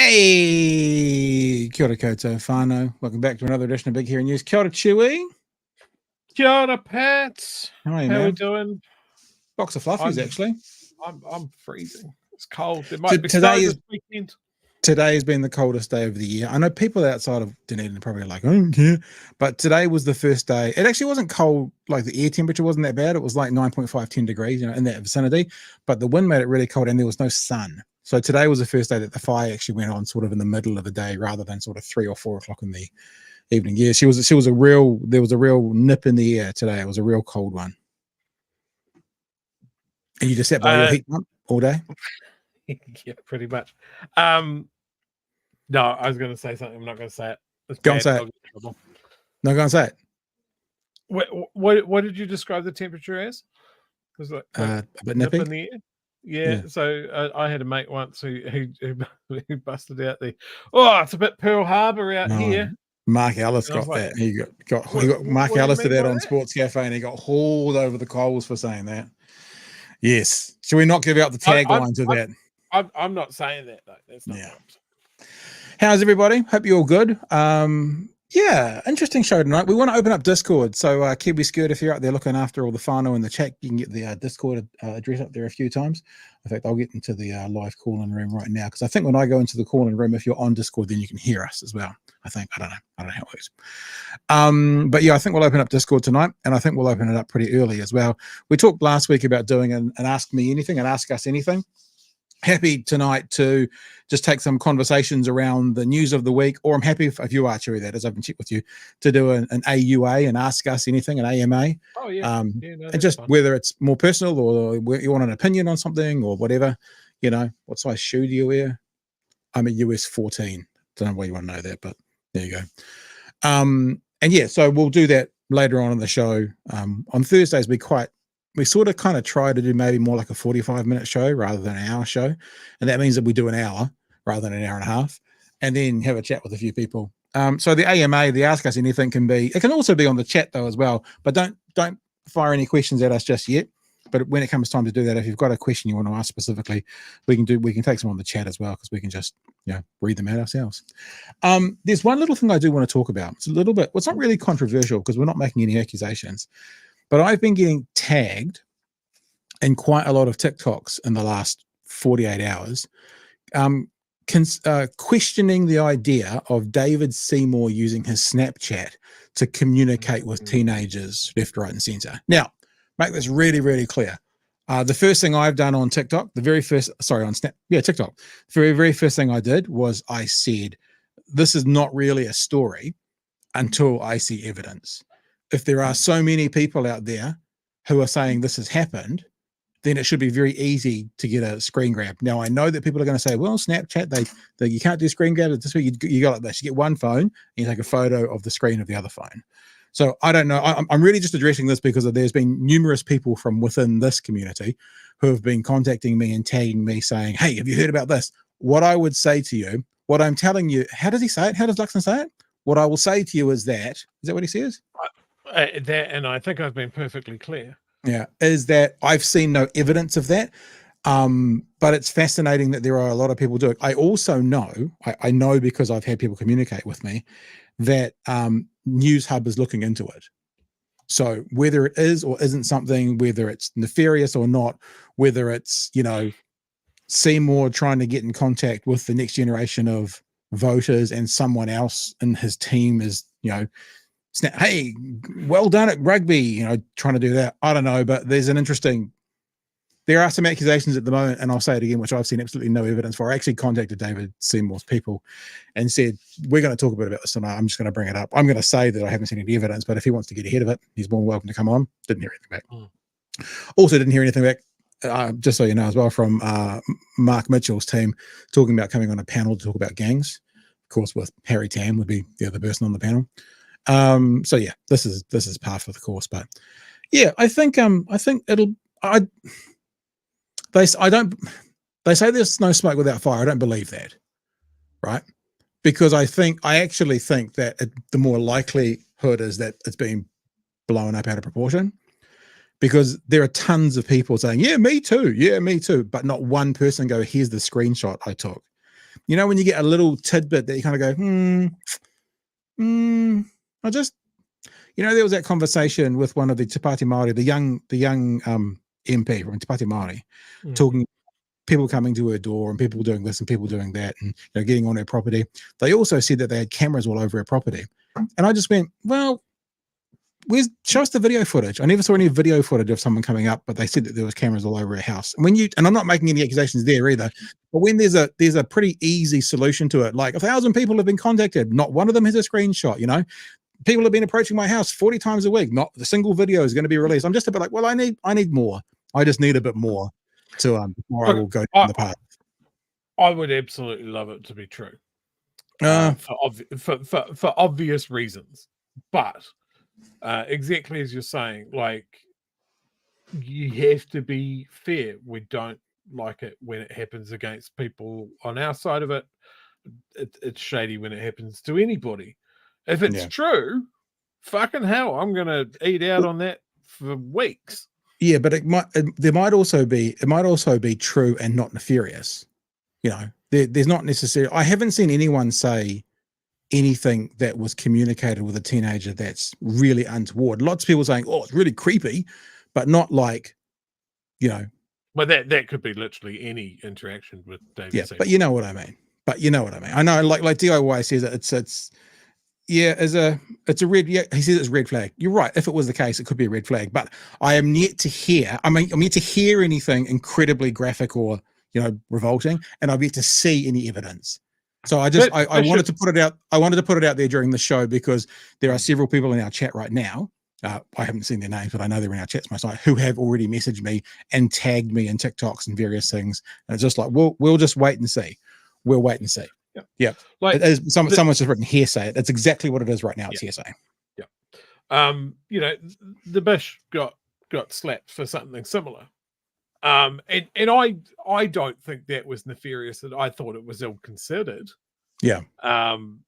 Hey, kia ora koutou whānau. Welcome back to another edition of Big Hero News. Kia ora Chewy. Kia ora Pat. How are you, How man? we doing? Box of fluffies, actually. I'm freezing. It's cold. There might be snow this weekend. Today has been the coldest day of the year. I know people outside of Dunedin are probably like, I don't care. But today was the first day. It actually wasn't cold. Like the air temperature wasn't that bad. It was like 9.5, 10 degrees, in that vicinity. But the wind made it really cold and there was no sun. So today was the first day that the fire actually went on sort of in the middle of the day rather than sort of 3 or 4 o'clock in the evening. Yeah, there was a real nip in the air today. It was a real cold one. And you just sat by your heat pump all day? Yeah, pretty much. No, I was going to say something. I'm not going to say it. Go and say it. No, go and say it. What did you describe the temperature as? Was it a bit nippy? In the air? Yeah. So I had a mate once who busted out the, it's a bit Pearl Harbor out here. Mark Ellis got that. He got Mark Ellis did that on Sports Cafe, and he got hauled over the coals for saying that. Yes. Should we not give out the tagline to that? I'm not saying that though. That's not. Yeah. How's everybody? Hope you're all good. Yeah, interesting show tonight. We want to open up Discord. So Kiwi Skirt, if you're out there looking after all the whānau in the chat, you can get the Discord address up there a few times. In fact, I'll get into the live call-in room right now, because I think when I go into the call-in room, if you're on Discord, then you can hear us as well. I don't know how it works. But yeah, I think we'll open up Discord tonight, and I think we'll open it up pretty early as well. We talked last week about doing an Ask Me Anything and Ask Us Anything. Happy tonight to just take some conversations around the news of the week, or I'm happy if you are, Chewy, that is, I've been checked with you, to do an AUA and Ask Us Anything, an AMA. Oh, yeah. And just fun. Whether it's more personal or you want an opinion on something or whatever, what size shoe do you wear? I'm a US 14. Don't know why you want to know that, but there you go. And yeah, so we'll do that later on in the show. On Thursdays, we sort of kind of try to do maybe more like a 45-minute show rather than an hour show. And that means that we do an hour rather than an hour and a half, and then have a chat with a few people. So the AMA, the Ask Us Anything, it can also be on the chat though as well, but don't fire any questions at us just yet. But when it comes time to do that, if you've got a question you want to ask specifically, we can take some on the chat as well, because we can just read them out ourselves. There's one little thing I do want to talk about. It's it's not really controversial because we're not making any accusations. But I've been getting tagged in quite a lot of TikToks in the last 48 hours, questioning the idea of David Seymour using his Snapchat to communicate with teenagers left, right, and center. Now, make this really, really clear. The first thing I've done on TikTok, TikTok, the very, very first thing I did was I said, this is not really a story until I see evidence. If there are so many people out there who are saying this has happened, then it should be very easy to get a screen grab. Now, I know that people are going to say, well, Snapchat, you can't do screen grab. This week you got like this. You get one phone and you take a photo of the screen of the other phone. So I don't know. I'm really just addressing this because there's been numerous people from within this community who have been contacting me and tagging me saying, hey, have you heard about this? What I would say to you, what I'm telling you, how does he say it? How does Luxon say it? What I will say to you is that what he says? And I think I've been perfectly clear. Yeah, is that I've seen no evidence of that. But it's fascinating that there are a lot of people doing it. I also know, I know because I've had people communicate with me, that News Hub is looking into it. So whether it is or isn't something, whether it's nefarious or not, whether it's, Seymour trying to get in contact with the next generation of voters and someone else in his team is, hey, well done at rugby, trying to do that. I don't know, but there's an interesting there are some accusations at the moment, and I'll say it again, which I've seen absolutely no evidence for. I actually contacted David Seymour's people and said, we're going to talk a bit about this tonight. I'm just going to bring it up. I'm going to say that I haven't seen any evidence, but if he wants to get ahead of it, he's more than welcome to come on. Didn't hear anything back. Also didn't hear anything back, just so you know as well, from Mark Mitchell's team talking about coming on a panel to talk about gangs. Of course, with Harry Tam would be the other person on the panel. So yeah, this is par for the course. But yeah, I think it'll. They say there's no smoke without fire. I don't believe that, right? Because I actually think that the more likelihood is that it's being blown up out of proportion, because there are tons of people saying, yeah, me too, but not one person go, here's the screenshot I took. You know, when you get a little tidbit that you kind of go, I just, you know, there was that conversation with one of the Te Pāti Māori, the young MP from Te Pāti Māori, talking people coming to her door and people doing this and people doing that and, you know, getting on her property. They also said that they had cameras all over her property. And I just went, well, show us the video footage. I never saw any video footage of someone coming up, but they said that there was cameras all over her house. And and I'm not making any accusations there either, but when there's a pretty easy solution to it, like 1,000 people have been contacted, not one of them has a screenshot, you know, people have been approaching my house 40 times a week, not the single video is going to be released. I'm just a bit like, well, I need more. I just need a bit more to before I will go down the path. I would absolutely love it to be true, for obvious reasons. But exactly as you're saying, like, you have to be fair. We don't like it when it happens against people on our side of it. It's shady when it happens to anybody. If it's true, fucking hell, I'm gonna eat out on that for weeks. Yeah, but it might also be true and not nefarious. You know, there's not necessarily. I haven't seen anyone say anything that was communicated with a teenager that's really untoward. Lots of people saying, "Oh, it's really creepy," but not like, you know. Well, that could be literally any interaction with David. Yeah, but you know what I mean. I know, like DIY says it's. Yeah, it's a red. Yeah, he says it's a red flag. You're right. If it was the case, it could be a red flag. But I am yet to hear. I'm yet to hear anything incredibly graphic or, you know, revolting, and I've yet to see any evidence. So I wanted to put it out. I wanted to put it out there during the show because there are several people in our chat right now. I haven't seen their names, but I know they're in our chats my site, who have already messaged me and tagged me in TikToks and various things. And it's just like, we'll just wait and see. We'll wait and see. Yeah, like it is, someone's just written hearsay. That's exactly what it is right now. It's hearsay. Yeah. You know, theBISH got slapped for something similar. And I don't think that was nefarious. And I thought it was ill considered. Yeah. And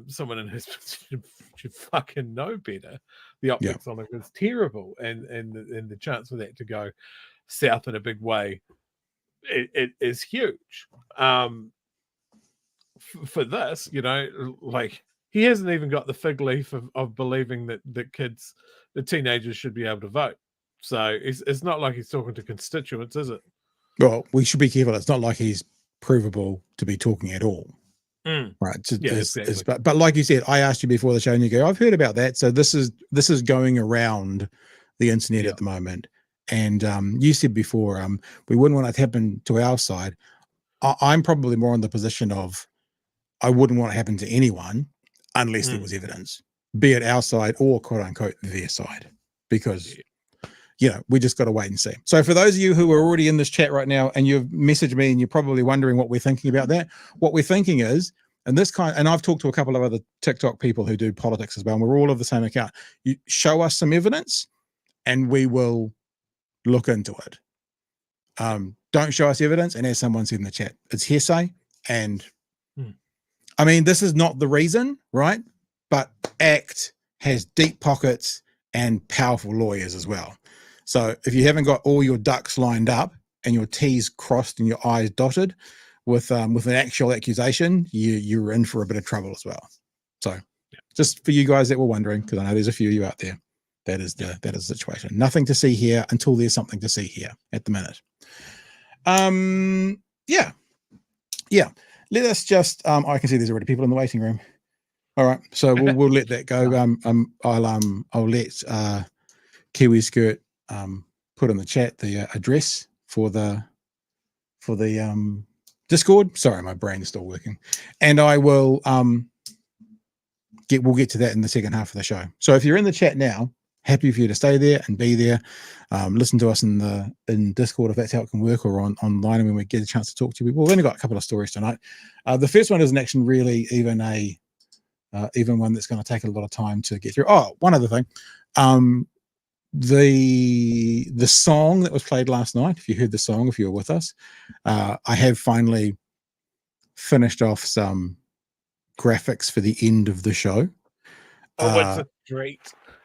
someone in his position should fucking know better. The optics on it was terrible, and the chance for that to go south in a big way, it is huge. For this, you know, like, he hasn't even got the fig leaf of believing that the teenagers should be able to vote. So it's not like he's talking to constituents, is it? Well, we should be careful. It's not like he's provable to be talking at all. Right. Exactly. But like you said, I asked you before the show and you go, I've heard about that. So this is going around the internet at the moment. And you said before, we wouldn't want it to happen to our side. I'm probably more in the position of, I wouldn't want it to happen to anyone unless there was evidence, be it our side or quote unquote their side, because, you know, we just got to wait and see. So for those of you who are already in this chat right now and you've messaged me and you're probably wondering what we're thinking about that, what we're thinking is, and I've talked to a couple of other TikTok people who do politics as well, and we're all of the same account. You show us some evidence and we will look into it. Don't show us evidence, and as someone said in the chat, it's hearsay. And I mean, this is not the reason, right? But ACT has deep pockets and powerful lawyers as well. So if you haven't got all your ducks lined up and your T's crossed and your I's dotted with an actual accusation, you're in for a bit of trouble as well. So just for you guys that were wondering, because I know there's a few of you out there, that is the situation. Nothing to see here until there's something to see here at the minute. Yeah. Let us just, I can see there's already people in the waiting room. All right. So we'll let that go. I'll let Kiwi Skirt put in the chat the address for the Discord. Sorry, my brain's still working, and I will we'll get to that in the second half of the show. So if you're in the chat now, happy for you to stay there and be there. Listen to us in Discord if that's how it can work, or online when we get a chance to talk to you. We've only got a couple of stories tonight. The first one isn't actually really even one that's going to take a lot of time to get through. Oh, one other thing. The song that was played last night, if you heard the song, if you were with us, I have finally finished off some graphics for the end of the show. Oh, it's a treat.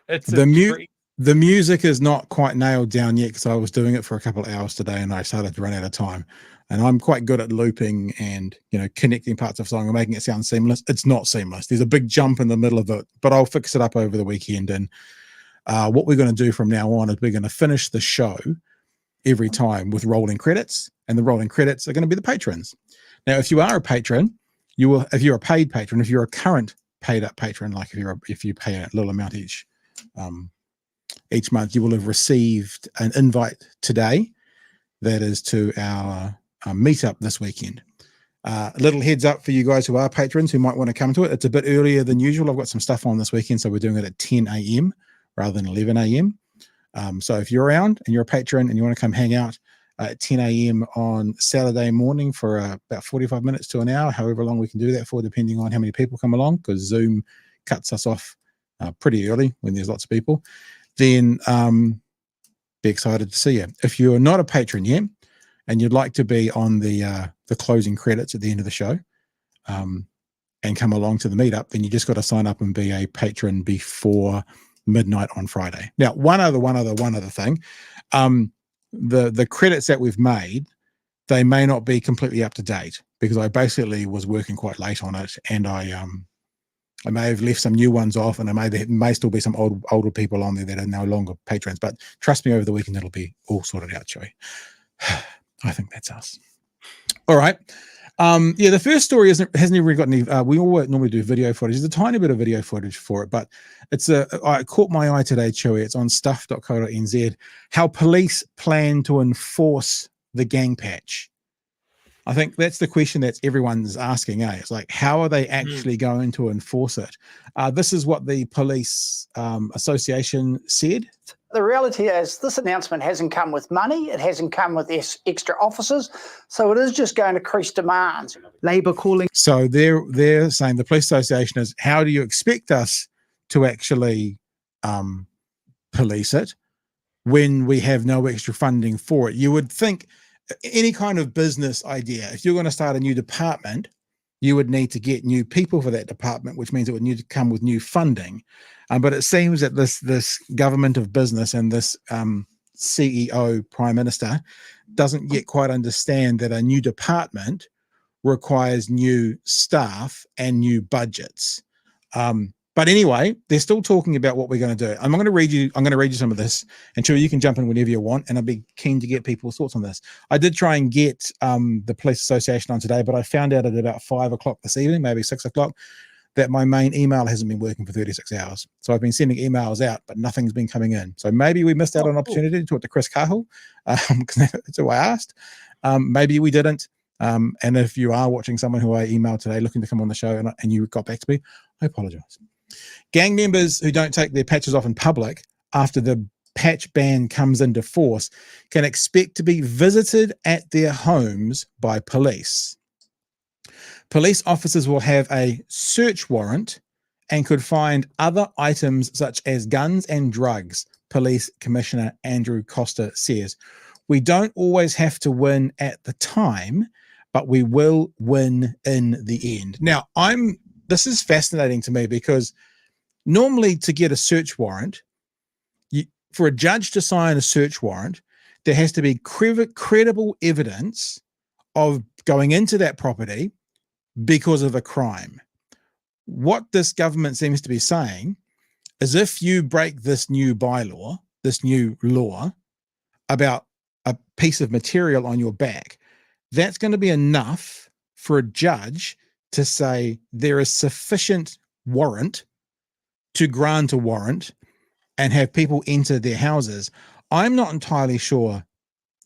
It's the a treat. The music is not quite nailed down yet because I was doing it for a couple of hours today and I started to run out of time. And I'm quite good at looping and, connecting parts of song and making it sound seamless. It's not seamless. There's a big jump in the middle of it, but I'll fix it up over the weekend. And what we're going to do from now on is we're going to finish the show every time with rolling credits, and the rolling credits are going to be the patrons. Now, if you are a patron, if you're a paid patron, if you're a current paid up patron, like if you pay a little amount each month, you will have received an invite today that is to our meetup this weekend. A little heads up for you guys who are patrons who might want to come to it. It's a bit earlier than usual. I've got some stuff on this weekend, so we're doing it at 10 a.m. rather than 11 a.m. So if you're around and you're a patron and you want to come hang out at 10 a.m. on Saturday morning for about 45 minutes to an hour, however long we can do that for, depending on how many people come along, because Zoom cuts us off pretty early when there's lots of people, then be excited to see you. If you're not a patron yet and you'd like to be on the closing credits at the end of the show and come along to the meetup, then you just got to sign up and be a patron before midnight on Friday. Now, one other thing. The credits that we've made, they may not be completely up to date because I basically was working quite late on it, and I may have left some new ones off, and there may still be some older people on there that are no longer patrons. But trust me, over the weekend it'll be all sorted out, Joey. I think that's us. All right. The first story hasn't even got any. We all normally do video footage. There's a tiny bit of video footage for it, but it caught my eye today, Chewy. It's on stuff.co.nz. How police plan to enforce the gang patch. I think that's the question that everyone's asking. It's like, how are they actually going to enforce it? This is what the police association said. The reality is this announcement hasn't come with money. It hasn't come with extra officers. So it is just going to increase demands. Labor calling. So they're saying, the police association is, how do you expect us to actually police it when we have no extra funding for it? You would think any kind of business idea, if you're going to start a new department, you would need to get new people for that department, which means it would need to come with new funding. But it seems that this government of business and this CEO, Prime Minister, doesn't yet quite understand that a new department requires new staff and new budgets. But anyway, they're still talking about what we're going to do. I'm going to read you some of this, and sure, you can jump in whenever you want, and I'd be keen to get people's thoughts on this. I did try and get the police association on today, but I found out at about 5 o'clock this evening, maybe 6 o'clock, that my main email hasn't been working for 36 hours. So I've been sending emails out, but nothing's been coming in. So maybe we missed out on an opportunity to talk to Chris Cahill, because that's who I asked. Maybe we didn't. And if you are watching someone who I emailed today looking to come on the show and you got back to me, I apologize. Gang members who don't take their patches off in public after the patch ban comes into force can expect to be visited at their homes by police. Police officers will have a search warrant and could find other items such as guns and drugs, Police Commissioner Andrew Costa says. We don't always have to win at the time, but we will win in the end. Now, this is fascinating to me because normally to get a search warrant, for a judge to sign a search warrant, there has to be credible evidence of going into that property because of a crime. What this government seems to be saying is, if you break this new bylaw, this new law about a piece of material on your back, that's going to be enough for a judge to say there is sufficient warrant to grant a warrant and have people enter their houses. I'm not entirely sure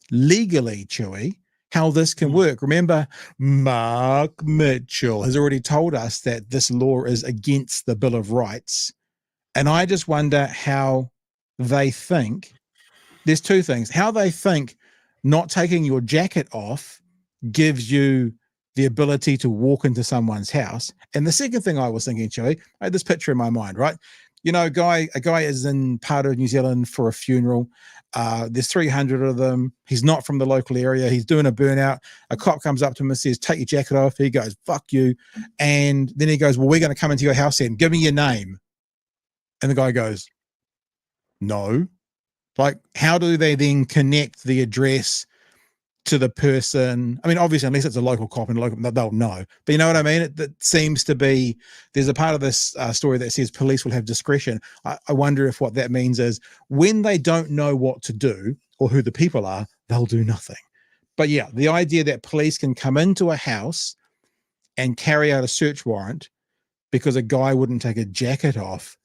legally, Chewy, how this can work. Remember, Mark Mitchell has already told us that this law is against the Bill of Rights. And I just wonder how they think. There's two things. How they think not taking your jacket off gives you the ability to walk into someone's house. And the second thing I was thinking, Chewy, I had this picture in my mind, right? You know, a guy is in part of New Zealand for a funeral. There's 300 of them. He's not from the local area. He's doing a burnout. A cop comes up to him and says, take your jacket off. He goes, fuck you. And then he goes, well, we're going to come into your house then. Give me your name. And the guy goes, no. Like, how do they then connect the address to the person? I mean, obviously, unless it's a local cop and they'll know. But you know what I mean? It seems to be, there's a part of this story that says police will have discretion. I wonder if what that means is when they don't know what to do or who the people are, they'll do nothing. But yeah, the idea that police can come into a house and carry out a search warrant because a guy wouldn't take a jacket off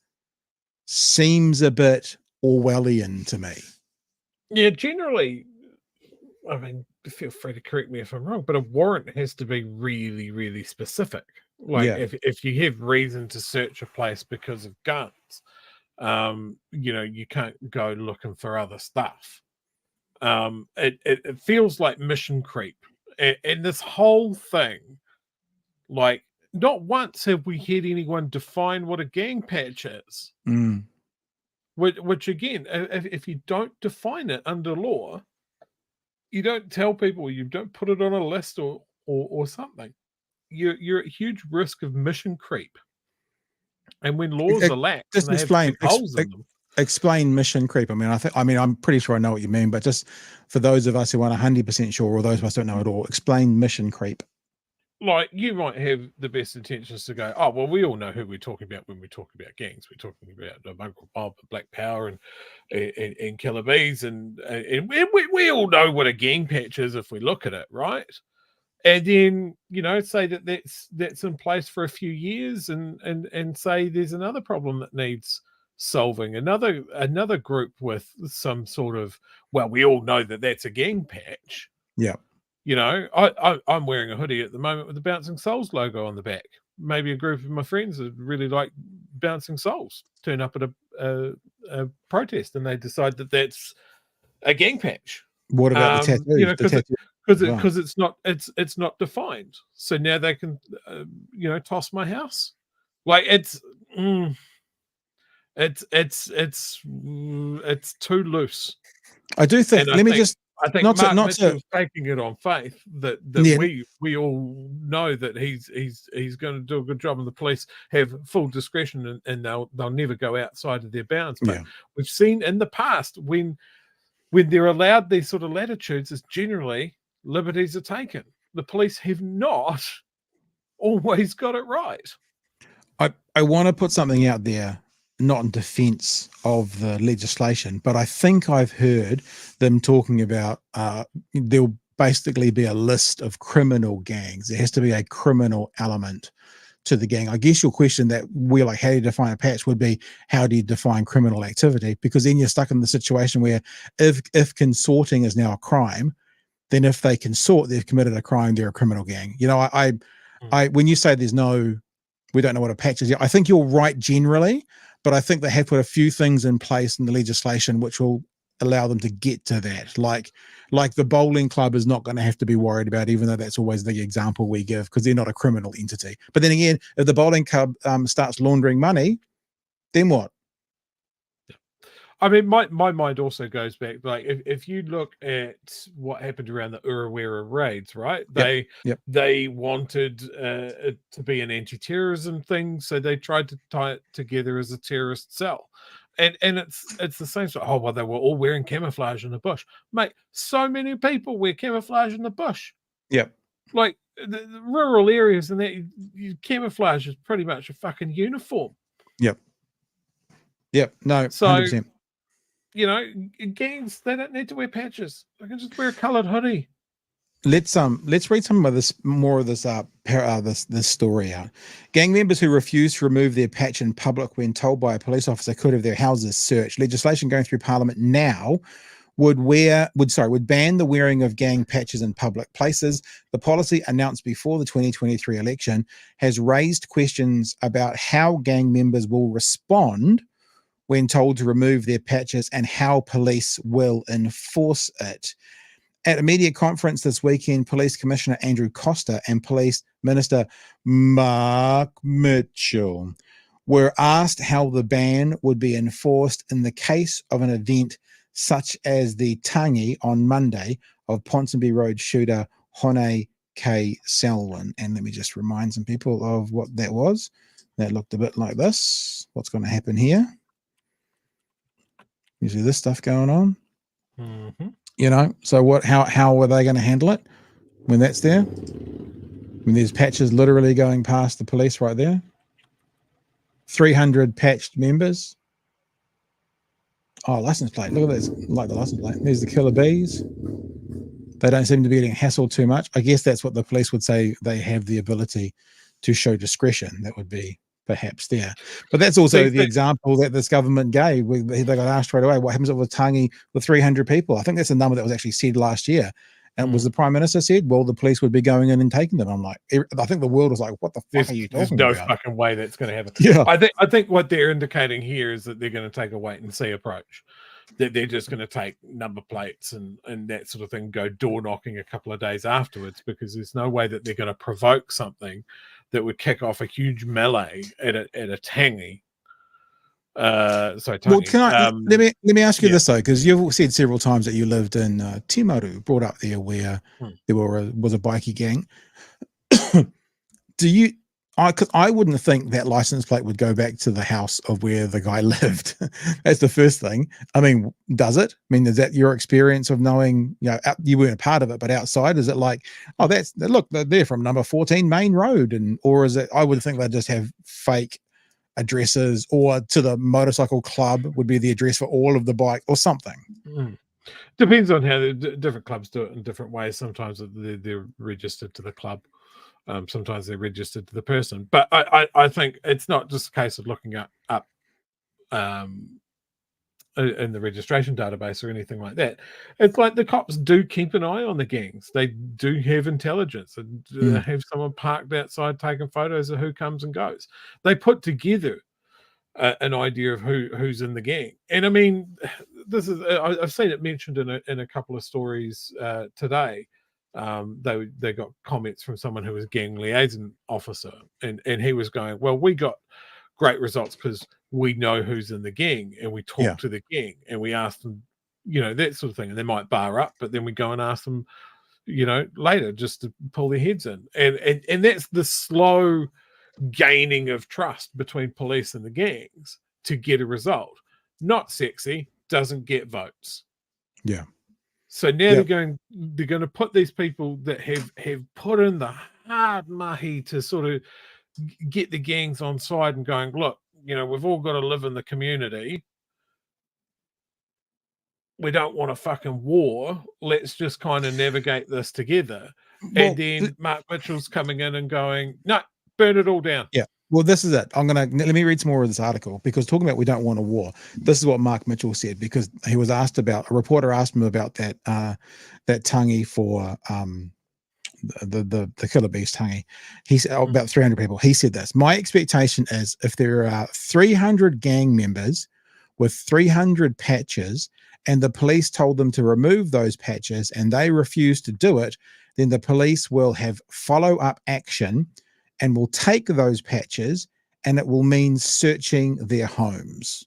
seems a bit Orwellian to me. Yeah, generally, I mean, feel free to correct me if I'm wrong, but a warrant has to be really, really specific. Like, if you have reason to search a place because of guns, you know, you can't go looking for other stuff. It feels like mission creep, and this whole thing, like, not once have we had anyone define what a gang patch is. Which again, if you don't define it under law, you don't tell people, you don't put it on a list or something, you're at huge risk of mission creep. And when laws are lax, just and explain holes in them. Explain mission creep. I mean, I'm pretty sure I know what you mean, but just for those of us who aren't 100% sure, or those of us who don't know at all, explain mission creep. Like, you might have the best intentions to go, oh, well, we all know who we're talking about when we're talking about gangs. We're talking about Uncle Bob, Black Power, and Killer Bees, and we all know what a gang patch is if we look at it, right? And then, you know, say that's in place for a few years, and say there's another problem that needs solving, another group with some sort of, well, we all know that that's a gang patch. Yeah. You know, I'm wearing a hoodie at the moment with the Bouncing Souls logo on the back. Maybe a group of my friends that really like Bouncing Souls turn up at a protest and they decide that that's a gang patch. What about the tattoos? You know, because Right. it's not defined. So now they can, you know, toss my house. Like, it's too loose. I do think. I think Mark Mitchell's taking it on faith that we all know that he's going to do a good job, and the police have full discretion, and they'll never go outside of their bounds. But we've seen in the past when they're allowed these sort of latitudes, is generally liberties are taken. The police have not always got it right. I want to put something out there, not in defense of the legislation, but I think I've heard them talking about there'll basically be a list of criminal gangs. There has to be a criminal element to the gang. I guess your question that we're like, how do you define a patch would be, how do you define criminal activity? Because then you're stuck in the situation where if consorting is now a crime, then if they consort, they've committed a crime, they're a criminal gang. You know, I when you say we don't know what a patch is, I think you're right generally, but I think they have put a few things in place in the legislation which will allow them to get to that. Like the bowling club is not going to have to be worried about, even though that's always the example we give, because they're not a criminal entity. But then again, if the bowling club starts laundering money, then what? I mean, my mind also goes back, like, if you look at what happened around the Uruwera raids, right? They wanted it to be an anti-terrorism thing, so they tried to tie it together as a terrorist cell. And it's the same sort. Oh, well, they were all wearing camouflage in the bush. Mate, so many people wear camouflage in the bush. Yep. Like, the rural areas, and that camouflage is pretty much a fucking uniform. Yep. No, so 100%. You know, gangs, they don't need to wear patches. They can just wear a coloured hoodie. let's read some of this this story out. Gang members who refuse to remove their patch in public when told by a police officer could have their houses searched. Legislation going through Parliament now would ban the wearing of gang patches in public places. The policy, announced before the 2023 election, has raised questions about how gang members will respond when told to remove their patches and how police will enforce it. At a media conference this weekend, Police Commissioner Andrew Coster and Police Minister Mark Mitchell were asked how the ban would be enforced in the case of an event such as the tangi on Monday of Ponsonby Road shooter Hone K. Selwyn. And let me just remind some people of what that was. That looked a bit like this. What's going to happen here? You see this stuff going on? Mm-hmm. You know, so how are they going to handle it when that's there? When there's patches literally going past the police right there? 300 patched members. Oh, license plate. Look at this, like the license plate. There's the killer bees. They don't seem to be getting hassled too much. I guess that's what the police would say. They have the ability to show discretion. That would be perhaps there. But that's also the example that this government gave. They got asked straight away, what happens if with Tangi with 300 people? I think that's a number that was actually said last year. And was the Prime Minister said, well, the police would be going in and taking them. I'm like, I think the world was like, what the fuck are you talking about? There's no fucking way that's going to happen. Yeah. I think what they're indicating here is that they're going to take a wait and see approach. That they're just going to take number plates and that sort of thing, go door knocking a couple of days afterwards, because there's no way that they're going to provoke something that would kick off a huge melee at a tangi. Sorry, Tony. Well, can I let me ask you this though, because you've said several times that you lived in Timaru, brought up there, where there was a bikie gang. Do you? Because I wouldn't think that license plate would go back to the house of where the guy lived. That's the first thing. I mean, does it? I mean, is that your experience of knowing? You know, you weren't a part of it, but outside, is it like, oh, look, they're from number 14 Main Road, or is it? I would think they just have fake addresses, or to the motorcycle club would be the address for all of the bike or something. Depends on how the different clubs do it in different ways. Sometimes they're registered to the club. Sometimes they're registered to the person. But I think it's not just a case of looking up in the registration database or anything like that. It's like the cops do keep an eye on the gangs. They do have intelligence. They have someone parked outside taking photos of who comes and goes. They put together an idea of who's in the gang. And I mean, this is I've seen it mentioned in a couple of stories today. They got comments from someone who was gang liaison officer, and he was going, well, we got great results because we know who's in the gang, and we talk to the gang, and we ask them, you know, that sort of thing, and they might bar up, but then we go and ask them, you know, later just to pull their heads in, and that's the slow gaining of trust between police and the gangs to get a result. Not sexy, doesn't get votes. Yeah. So now they're going to put these people that have put in the hard mahi to sort of get the gangs on side and going, look, you know, we've all got to live in the community. We don't want a fucking war. Let's just kind of navigate this together. Well, and then Mark Mitchell's coming in and going, no, burn it all down. Yeah. Well, this is it. Let me read some more of this article, because talking about we don't want a war. This is what Mark Mitchell said, because he was asked about, a reporter asked him about that tangi for the killer bees tangi. He said about 300 people. He said this: my expectation is if there are 300 gang members with 300 patches and the police told them to remove those patches and they refuse to do it, then the police will have follow-up action and will take those patches, and it will mean searching their homes.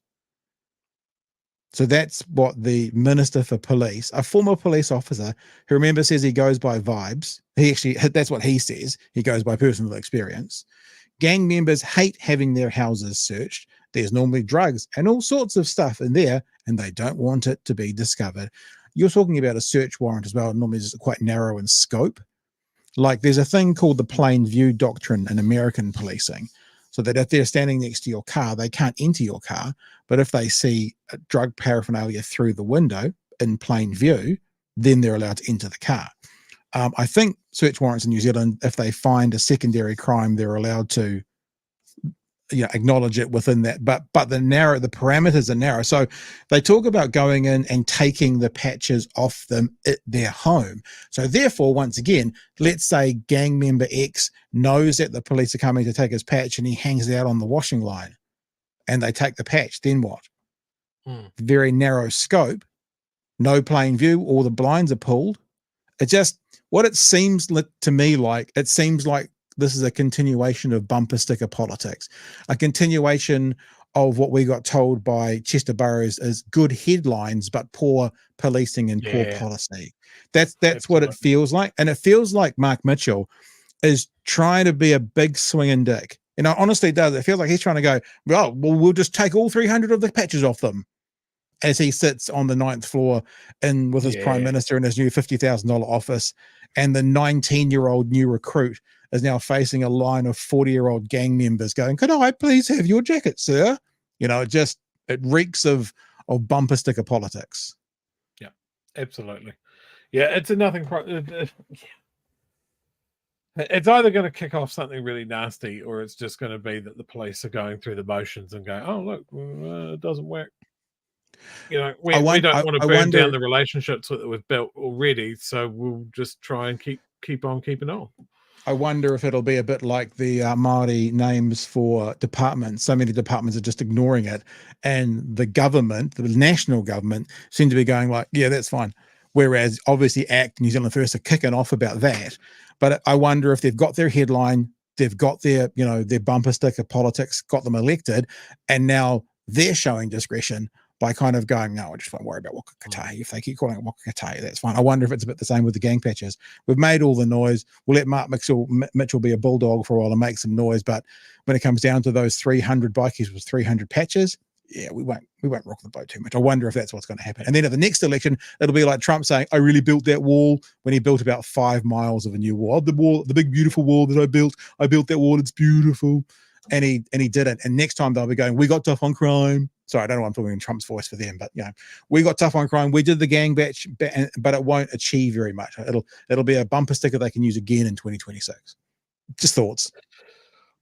So that's what the Minister for Police, a former police officer who, remember, says he goes by vibes. That's what he says. He goes by personal experience. Gang members hate having their houses searched. There's normally drugs and all sorts of stuff in there, and they don't want it to be discovered. You're talking about a search warrant as well. Normally it's quite narrow in scope. Like, there's a thing called the plain view doctrine in American policing, so that if they're standing next to your car, they can't enter your car. But if they see a drug paraphernalia through the window in plain view, then they're allowed to enter the car. I think search warrants in New Zealand, if they find a secondary crime, they're allowed to acknowledge it within that, but the parameters are narrow. So they talk about going in and taking the patches off them at their home. So therefore, once again, let's say gang member X knows that the police are coming to take his patch and he hangs it out on the washing line and they take the patch, then what? Very narrow scope, no plain view, all the blinds are pulled. It just, what it seems to me like, it seems like this is a continuation of bumper sticker politics, a continuation of what we got told by Chester Burrows as good headlines, but poor policing and poor policy. That's what it feels like. And it feels like Mark Mitchell is trying to be a big swinging dick. And it honestly does. It feels like he's trying to go, well, we'll just take all 300 of the patches off them, as he sits on the 9th floor with his prime minister in his new $50,000 office. And the 19-year-old new recruit is now facing a line of 40-year-old gang members going, could I please have your jacket, sir? It reeks of bumper sticker politics. Yeah, absolutely. Yeah, it's a nothing. It's either going to kick off something really nasty, or it's just going to be that the police are going through the motions and going, oh, look, it doesn't work. We don't want to burn down the relationships that we've built already, so we'll just try and keep on keeping on. I wonder if it'll be a bit like the Māori names for departments. So many departments are just ignoring it, and the government, the national government, seem to be going like, yeah, that's fine. Whereas obviously ACT, New Zealand First, are kicking off about that. But I wonder if they've got their headline, they've got their bumper sticker politics, got them elected, and now they're showing discretion by kind of going, no, I just won't worry about Waka Katai. If they keep calling it Waka Katai, that's fine. I wonder if it's a bit the same with the gang patches. We've made all the noise. We'll let Mark Mitchell be a bulldog for a while and make some noise. But when it comes down to those 300 bikies with 300 patches, yeah, we won't rock the boat too much. I wonder if that's what's going to happen. And then at the next election, it'll be like Trump saying, I really built that wall, when he built about 5 miles of a new wall. The big, beautiful wall that I built that wall. It's beautiful. And he did it. And next time they'll be going, we got tough on crime. Sorry, I don't know why I'm talking in Trump's voice for them, but we got tough on crime. We did the gang batch, but it won't achieve very much. It'll be a bumper sticker they can use again in 2026. Just thoughts.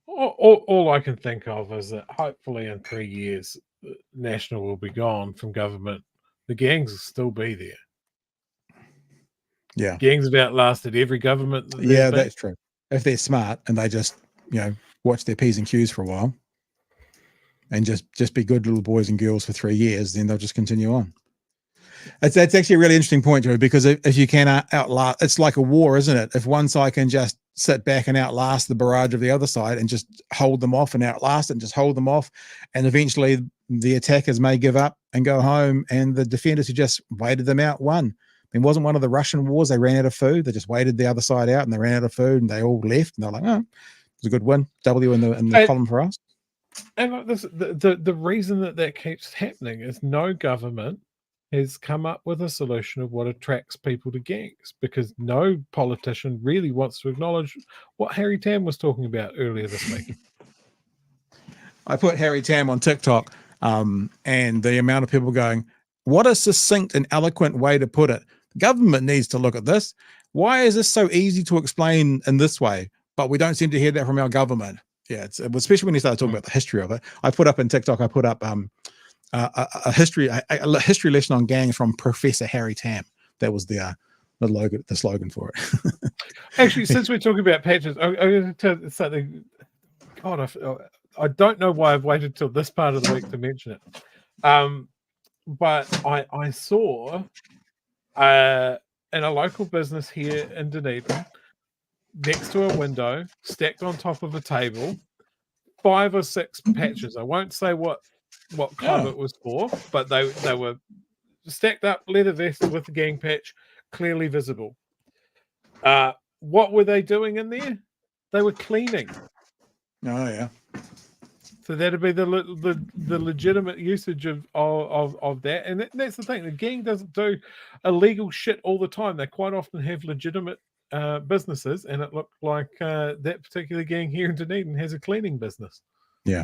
All I can think of is that hopefully in 3 years, National will be gone from government. The gangs will still be there. Yeah, gangs have outlasted every government. That's true. If they're smart and they just watch their P's and Q's for a while and just be good little boys and girls for 3 years, then they'll just continue on. That's actually a really interesting point, Joe, because if you can outlast, it's like a war, isn't it? If one side can just sit back and outlast the barrage of the other side and just hold them off and outlast it and just hold them off, and eventually the attackers may give up and go home, and the defenders who just waited them out won. It wasn't one of the Russian wars. They ran out of food. They just waited the other side out and they ran out of food and they all left, and they're like, oh, it was a good win. W in the column for us. And like this, the reason that keeps happening is no government has come up with a solution of what attracts people to gangs, because no politician really wants to acknowledge what Harry Tam was talking about earlier this week. I put Harry Tam on TikTok, and the amount of people going, what a succinct and eloquent way to put it. The government needs to look at this. Why is this so easy to explain in this way? But we don't seem to hear that from our government. Yeah, especially when you start talking about the history of it. I put up in TikTok, a history lesson on gangs from Professor Harry Tam. That was the slogan for it. Actually, since we're talking about patches, I'm going to tell you something. God, I don't know why I've waited till this part of the week to mention it. But I saw in a local business here in Dunedin, next to a window, stacked on top of a table, 5 or 6 patches. I won't say what club it was for, but they were stacked up, leather vest with the gang patch, clearly visible. What were they doing in there? They were cleaning. Oh yeah. So that'd be the legitimate usage of that, and that's the thing. The gang doesn't do illegal shit all the time. They quite often have legitimate businesses, and it looked like that particular gang here in Dunedin has a cleaning business. Yeah.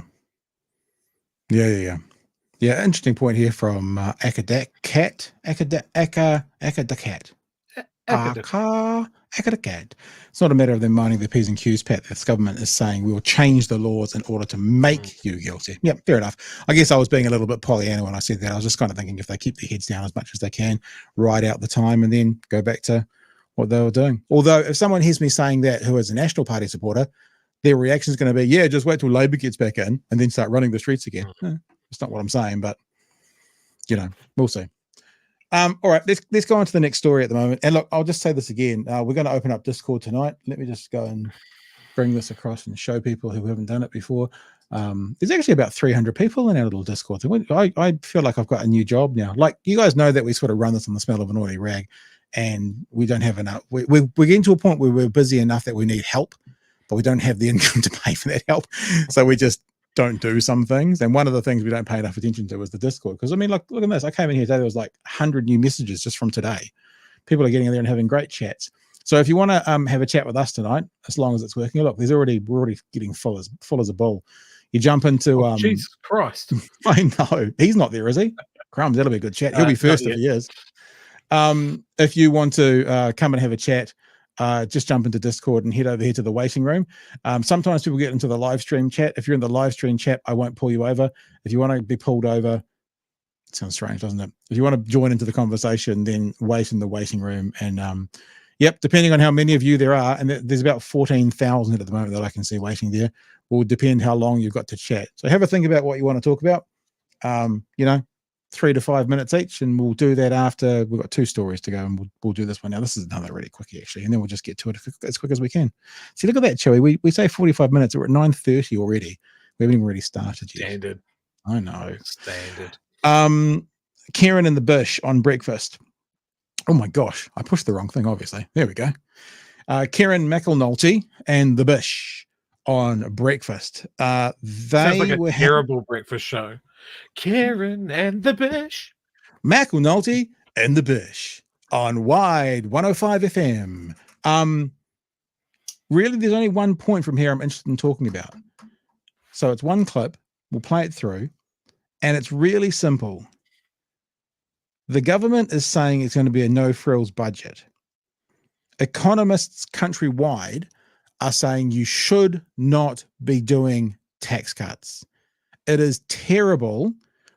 Interesting point here from Akadakat. It's not a matter of them minding their P's and Q's, Pat. This government is saying we will change the laws in order to make you guilty. Yep, fair enough. I guess I was being a little bit Pollyanna when I said that. I was just kind of thinking if they keep their heads down as much as they can, ride out the time, and then go back to what they were doing. Although if someone hears me saying that who is a National Party supporter, their reaction is going to be, yeah, just wait till Labour gets back in and then start running the streets again. That's not what I'm saying, but, you know, we'll see. All right, let's go on to the next story at the moment. And look, I'll just say this again. We're going to open up Discord tonight. Let me just go and bring this across and show people who haven't done it before. There's actually about 300 people in our little Discord. I feel like I've got a new job now. Like, you guys know that we sort of run this on the smell of an oily rag, and we don't have enough. We're getting to a point where we're busy enough that we need help, but we don't have the income to pay for that help. So we just don't do some things. And one of the things we don't pay enough attention to is the Discord. Because I mean, look at this. I came in here today, there was like 100 new messages just from today. People are getting in there and having great chats. So if you want to have a chat with us tonight, as long as it's working, look, we're already getting full as a bull. You jump into Jesus Christ. I know. He's not there, is he? Crumbs, that'll be a good chat. He'll be first if he is. If you want to come and have a chat, just jump into Discord and head over here to the waiting room. Sometimes people get into the live stream chat. If you're in the live stream chat, I won't pull you over. If you want to be pulled over, it sounds strange, doesn't it? If you want to join into the conversation, then wait in the waiting room. And yep, depending on how many of you there are, and there's about 14,000 at the moment that I can see waiting there, will depend how long you've got to chat. So have a think about what you want to talk about. 3 to 5 minutes each, and we'll do that after we've got 2 stories to go, and we'll do this one now. This is another really quickie actually, and then we'll just get to it as quick as we can. See, look at that, Chewy. We say 45 minutes. We're at 9:30 already. We haven't even really started yet. Standard. I know. Standard. Kieran and theBISH on breakfast. Oh my gosh, I pushed the wrong thing. Obviously, there we go. Kieran McAnulty and theBISH on breakfast. Sounds like a terrible breakfast show. Kieran and theBISH. McAnulty and theBISH on Wide 105 FM. Really, there's only one point from here I'm interested in talking about. So it's one clip. We'll play it through. And it's really simple. The government is saying it's going to be a no-frills budget. Economists countrywide are saying you should not be doing tax cuts. It is terrible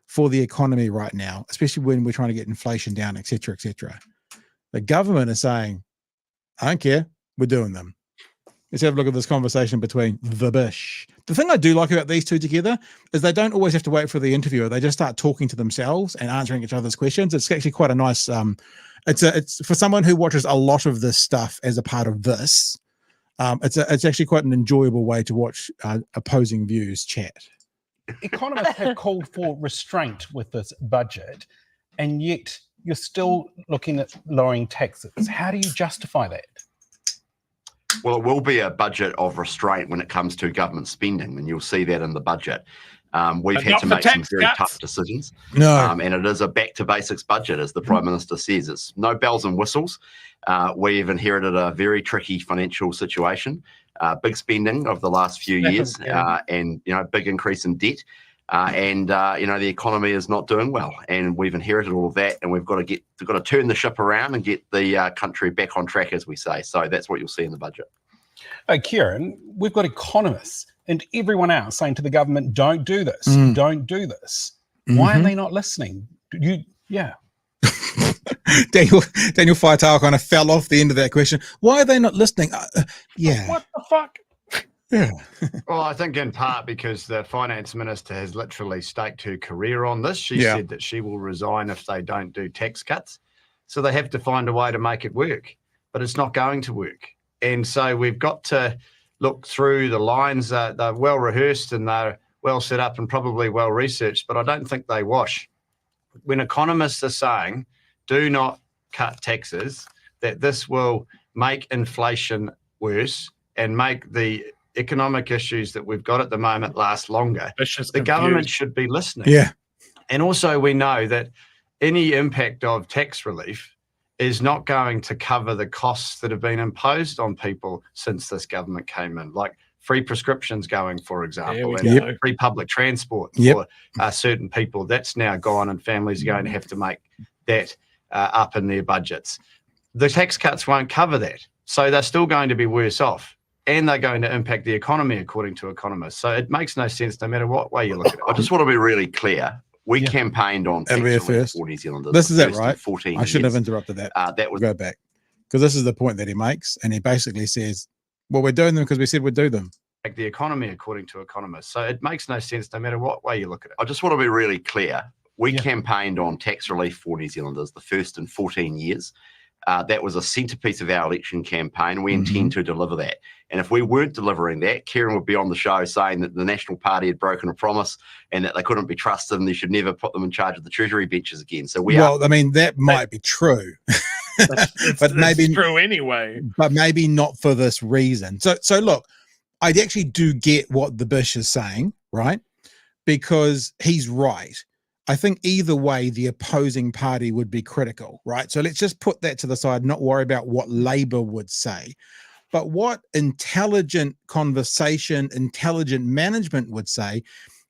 for the economy right now, especially when we're trying to get inflation down, et cetera, et cetera. The government is saying, I don't care, we're doing them. Let's have a look at this conversation between theBISH. The thing I do like about these two together is they don't always have to wait for the interviewer. They just start talking to themselves and answering each other's questions. It's actually quite a nice, it's for someone who watches a lot of this stuff as a part of this, it's actually quite an enjoyable way to watch opposing views chat. Economists have called for restraint with this budget, and yet you're still looking at lowering taxes. How do you justify that? Well, it will be a budget of restraint when it comes to government spending, and you'll see that in the budget. We've had to make some very tough decisions. And it is a back to basics budget, as the Prime Minister says. It's no bells and whistles. We've inherited a very tricky financial situation, big spending of the last few years, and big increase in debt. The economy is not doing well, and we've inherited all of that, and we've got to turn the ship around and get the country back on track, as we say. So that's what you'll see in the budget. Kieran, we've got economists and everyone else saying to the government, don't do this, don't do this. Why are they not listening? Daniel Faitau kind of fell off the end of that question. Why are they not listening? What the fuck? Yeah. Well, I think in part because the finance minister has literally staked her career on this. She said that she will resign if they don't do tax cuts. So they have to find a way to make it work, but it's not going to work. And so we've got to look through the lines. They're well rehearsed and they're well set up and probably well researched, but I don't think they wash. When economists are saying, do not cut taxes, that this will make inflation worse and make the economic issues that we've got at the moment last longer, the government should be listening. Yeah. And also we know that any impact of tax relief is not going to cover the costs that have been imposed on people since this government came in, like free prescriptions going, for example, and free public transport for certain people. That's now gone, and families are going to have to make that up in their budgets. The tax cuts won't cover that. So they're still going to be worse off, and they're going to impact the economy, according to economists. So it makes no sense no matter what way you look at it. I just want to be really clear. We campaigned on tax relief for New Zealanders. This is it, right? 14 I shouldn't years. have interrupted that. That was go back, because this is the point that he makes, and he basically says, well, we're doing them because we said we'd do them. The economy, according to economists. So it makes no sense no matter what way you look at it. I just want to be really clear. We campaigned on tax relief for New Zealanders the first in 14 years. That was a centerpiece of our election campaign. We intend to deliver that. And if we weren't delivering that, Kieran would be on the show saying that the National Party had broken a promise and that they couldn't be trusted and they should never put them in charge of the Treasury benches again. So I mean, that might be true. But maybe true anyway. But maybe not for this reason. So look, I actually do get what theBISH is saying, right? Because he's right. I think either way, the opposing party would be critical, right? So let's just put that to the side, not worry about what Labour would say. But what intelligent conversation, intelligent management would say,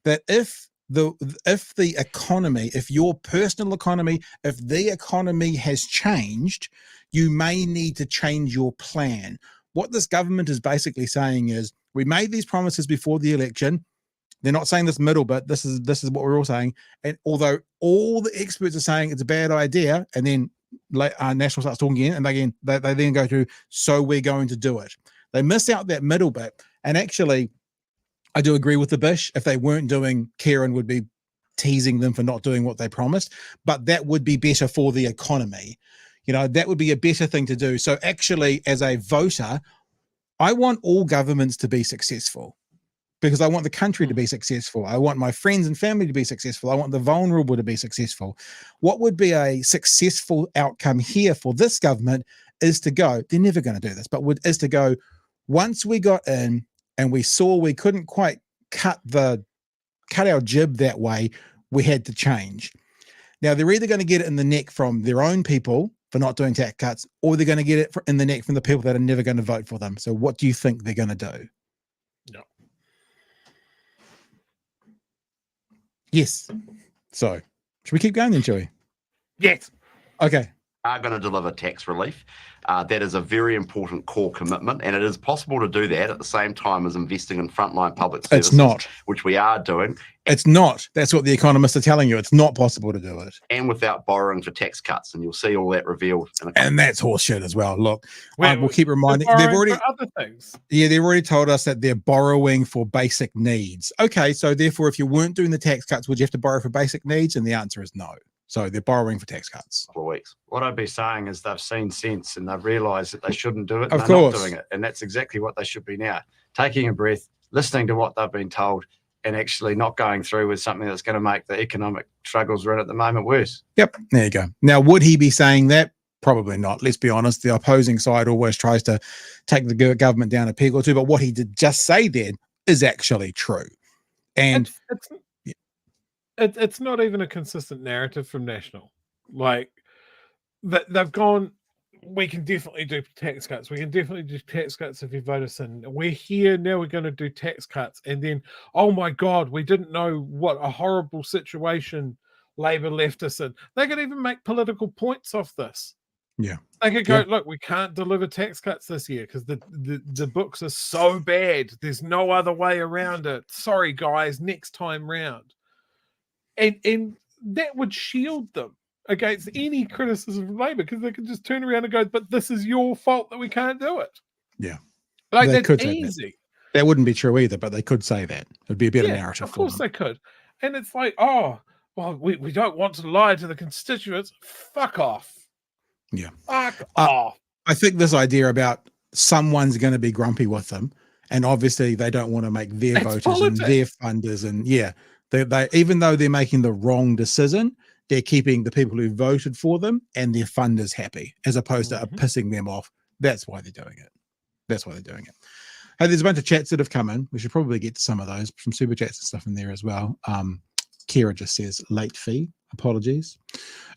that if the economy, if your personal economy, if the economy has changed, you may need to change your plan. What this government is basically saying is, we made these promises before the election. They're not saying this middle bit. This is what we're all saying. And although all the experts are saying it's a bad idea, and then National starts talking again, and they then go to, so we're going to do it. They miss out that middle bit. And actually, I do agree with theBISH. If they weren't doing, Kieran would be teasing them for not doing what they promised. But that would be better for the economy. You know, that would be a better thing to do. So actually, as a voter, I want all governments to be successful, because I want the country to be successful. I want my friends and family to be successful. I want the vulnerable to be successful. What would be a successful outcome here for this government is to go, they're never going to do this, but is to go, once we got in and we saw we couldn't quite cut our jib that way, we had to change. Now, they're either going to get it in the neck from their own people for not doing tax cuts, or they're going to get it in the neck from the people that are never going to vote for them. So what do you think they're going to do? No. Yes. So should we keep going then, Joey? Yes. Okay. Are going to deliver tax relief. That is a very important core commitment, and it is possible to do that at the same time as investing in frontline public services. It's not. Which we are doing. It's not. That's what the economists are telling you. It's not possible to do it. And without borrowing for tax cuts, and you'll see all that revealed. And that's horseshit as well. Look, we'll keep reminding. They've already other things. Yeah, they've already told us that they're borrowing for basic needs. Okay, so therefore, if you weren't doing the tax cuts, would you have to borrow for basic needs? And the answer is no. So they're borrowing for tax cuts. For weeks. What I'd be saying is they've seen sense and they've realised that they shouldn't do it. And Of they're course. not doing it. And that's exactly what they should be now. Taking a breath, listening to what they've been told, and actually not going through with something that's going to make the economic struggles we're in at the moment worse. Yep, there you go. Now, would he be saying that? Probably not. Let's be honest. The opposing side always tries to take the government down a peg or two. But what he did just say then is actually true. And it's not even a consistent narrative from National. Like, they've gone, we can definitely do tax cuts. We can definitely do tax cuts if you vote us in. We're here now, we're going to do tax cuts. And then, oh my God, we didn't know what a horrible situation Labour left us in. They could even make political points off this. Yeah. They could go, look, we can't deliver tax cuts this year because the books are so bad. There's no other way around it. Sorry, guys, next time round. And that would shield them against any criticism of Labour, because they could just turn around and go, but this is your fault that we can't do it. Yeah. Like, they that's easy. That wouldn't be true either, but they could say that. It'd be a better narrative. Of course they could. And it's like, oh, well, we don't want to lie to the constituents. Fuck off. Yeah. Fuck off. I think this idea about someone's going to be grumpy with them, and obviously they don't want to make their voters and their funders, and they even though they're making the wrong decision, they're keeping the people who voted for them and their funders happy, as opposed to pissing them off. That's why they're doing it. That's why they're doing it. Hey, there's a bunch of chats that have come in. We should probably get to some of those, some super chats and stuff in there as well. Kira just says late fee. Apologies.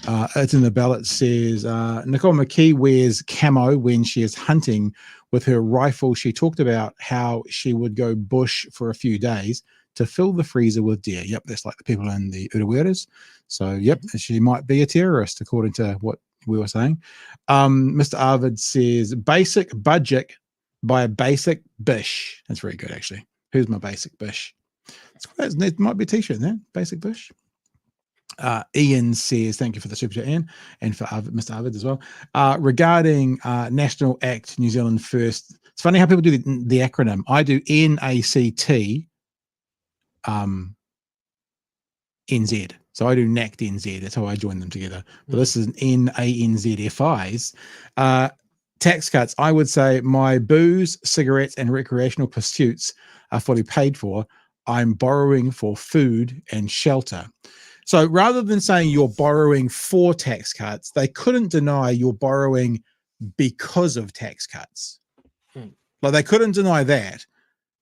It's in the ballot. Says Nicole McKee wears camo when she is hunting with her rifle. She talked about how she would go bush for a few days to fill the freezer with deer. Yep, that's like the people in the Uruweras. So, yep, she might be a terrorist, according to what we were saying. Mr. Arvid says, basic budget by a basic bish. That's very good, actually. Who's my basic bish? It might be a t-shirt there, basic bish. Ian says, thank you for the super chat, Ian, and for Mr. Arvid as well. Regarding National Act New Zealand First, it's funny how people do the acronym. I do NACT NZ. So I do NACT NZ. That's how I join them together. But this is NANZFIs. Tax cuts. I would say my booze, cigarettes, and recreational pursuits are fully paid for. I'm borrowing for food and shelter. So rather than saying you're borrowing for tax cuts, they couldn't deny you're borrowing because of tax cuts. Like they couldn't deny that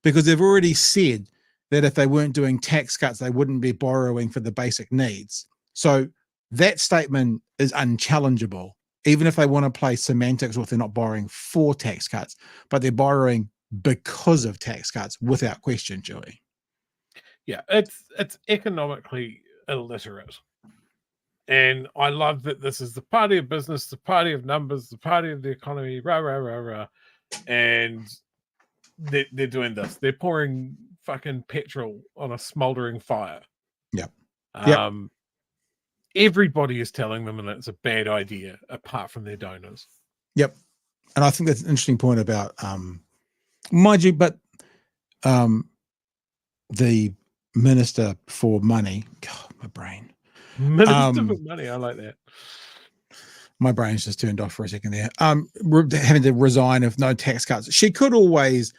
because they've already said that if they weren't doing tax cuts, they wouldn't be borrowing for the basic needs. So that statement is unchallengeable, even if they want to play semantics with they're not borrowing for tax cuts, but they're borrowing because of tax cuts without question, Joey. Yeah, it's economically illiterate. And I love that this is the party of business, the party of numbers, the party of the economy, rah, rah, rah, rah. And they're doing this. They're pouring fucking petrol on a smoldering fire. Yep. Everybody is telling them that it's a bad idea, apart from their donors. Yep. And I think that's an interesting point about, mind you, but the Minister for Money, God, my brain. Minister for Money, I like that. My brain's just turned off for a second there. Having to resign if no tax cuts. She could always,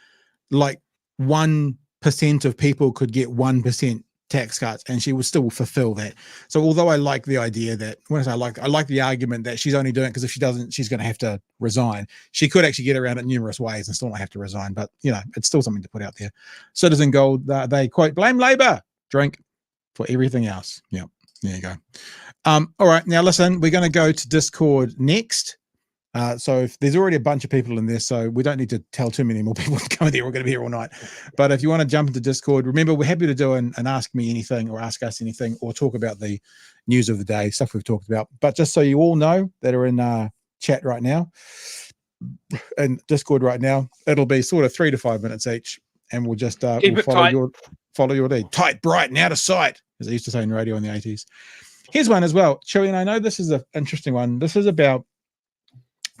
like 1% of people could get 1% tax cuts and she would still fulfill that. So although I like the idea that, when I say I like the argument that she's only doing it because if she doesn't, she's going to have to resign. She could actually get around it numerous ways and still not have to resign. But, you know, it's still something to put out there. Citizen Gold, they quote, blame Labour, drink for everything else. Yep. There you go. All right. Now, listen, we're going to go to Discord next. So if there's already a bunch of people in there, so we don't need to tell too many more people to come in there. We're going to be here all night. But if you want to jump into Discord, remember, we're happy to do an Ask Me Anything or Ask Us Anything or talk about the news of the day, stuff we've talked about. But just so you all know that are in chat right now and Discord right now, it'll be sort of 3 to 5 minutes each. And we'll just we'll follow your lead. Tight, bright, and out of sight, as they used to say in radio in the 80s. Here's one as well. Chewy, and I know this is an interesting one. This is about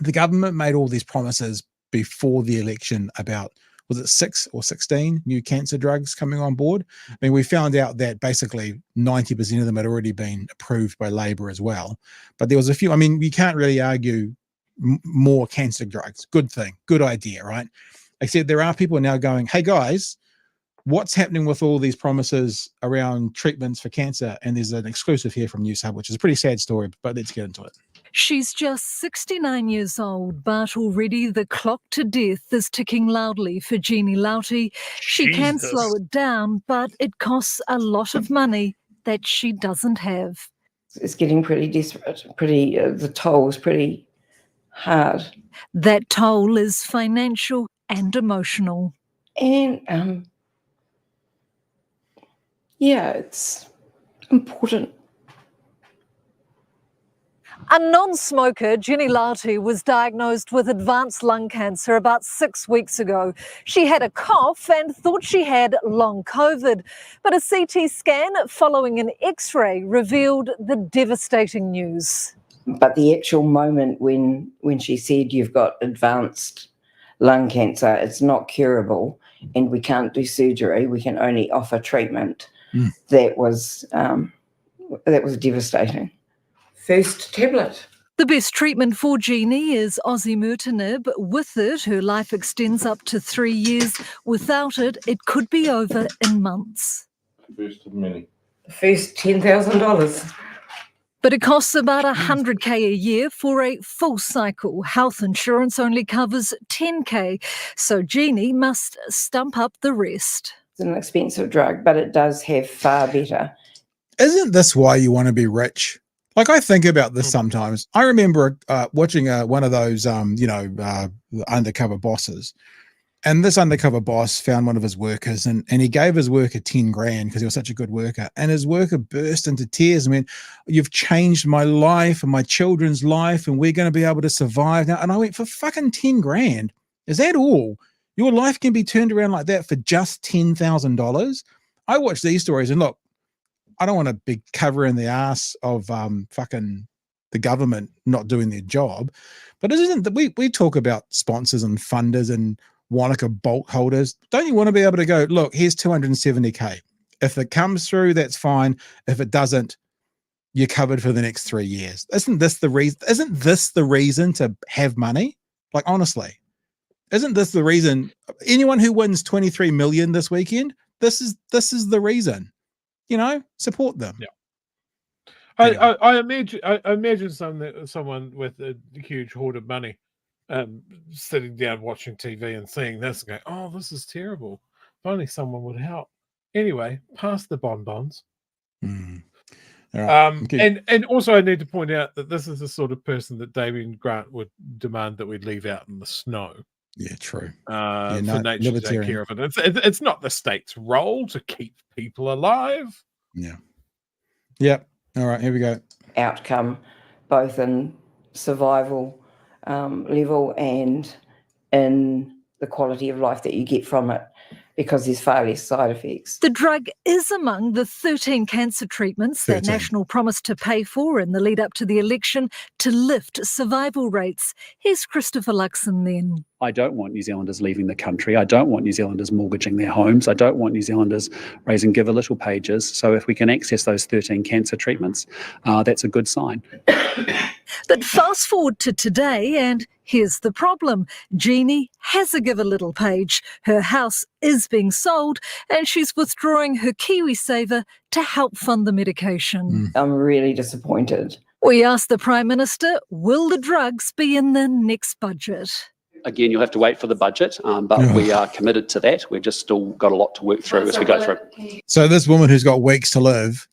the government made all these promises before the election about, was it 6 or 16 new cancer drugs coming on board? I mean, we found out that basically 90% of them had already been approved by Labour as well. But there was a few, I mean, you can't really argue more cancer drugs. Good thing, good idea, right? Except there are people now going, hey guys, what's happening with all these promises around treatments for cancer? And there's an exclusive here from News Hub, which is a pretty sad story, but let's get into it. She's just 69 years old, but already the clock to death is ticking loudly for Jeannie Lauti. She can slow it down, but it costs a lot of money that she doesn't have. It's getting pretty desperate, the toll is pretty hard. That toll is financial and emotional. And, yeah, it's important. A non-smoker, Jeannie Lauti, was diagnosed with advanced lung cancer about 6 weeks ago. She had a cough and thought she had long COVID, but a CT scan following an X-ray revealed the devastating news. But the actual moment when she said you've got advanced lung cancer, it's not curable and we can't do surgery, we can only offer treatment, that was devastating. First tablet. The best treatment for Jeannie is osimertinib. With it, her life extends up to 3 years. Without it, it could be over in months. First of many. First $10,000. But it costs about $100K a year for a full cycle. Health insurance only covers $10K, so Jeannie must stump up the rest. It's an expensive drug, but it does have far better. Isn't this why you want to be rich? Like, I think about this sometimes. I remember watching one of those, undercover bosses, And this undercover boss found one of his workers and he gave his worker 10 grand because he was such a good worker. And his worker burst into tears. I mean, you've changed my life and my children's life and we're going to be able to survive now. And I went, for fucking 10 grand? Is that all? Your life can be turned around like that for just $10,000? I watch these stories and look, I don't want to be covering the ass of fucking the government not doing their job. But isn't that we talk about sponsors and funders and Wanaka bolt holders. Don't you want to be able to go, look, here's 270K. If it comes through, that's fine. If it doesn't, you're covered for the next 3 years. Isn't this the reason? Isn't this the reason to have money? Like, honestly, isn't this the reason? Anyone who wins 23 million this weekend, this is the reason. You know, support them. Yeah. Anyway. I imagine someone with a huge hoard of money sitting down watching TV and seeing this and going, oh, this is terrible. If only someone would help. Anyway, pass the bonbons. Mm. All right. And also I need to point out that this is the sort of person that Damien Grant would demand that we leave out in the snow. Yeah, true. For nature to take care of it. It's not the state's role to keep people alive. Yeah. Yep. All right, here we go. Outcome, both in survival level and in the quality of life that you get from it, because there's far less side effects. The drug is among the 13 cancer treatments that National promised to pay for in the lead up to the election to lift survival rates. Here's Christopher Luxon then. I don't want New Zealanders leaving the country. I don't want New Zealanders mortgaging their homes. I don't want New Zealanders raising give a little pages. So if we can access those 13 cancer treatments, that's a good sign. But fast forward to today, and here's the problem. Jeannie has a give a little page. Her house is being sold, and she's withdrawing her KiwiSaver to help fund the medication. I'm really disappointed. We asked the Prime Minister, will the drugs be in the next budget? Again, you'll have to wait for the budget, but we are committed to that. We've just still got a lot to work through as we go through. So this woman who's got weeks to live,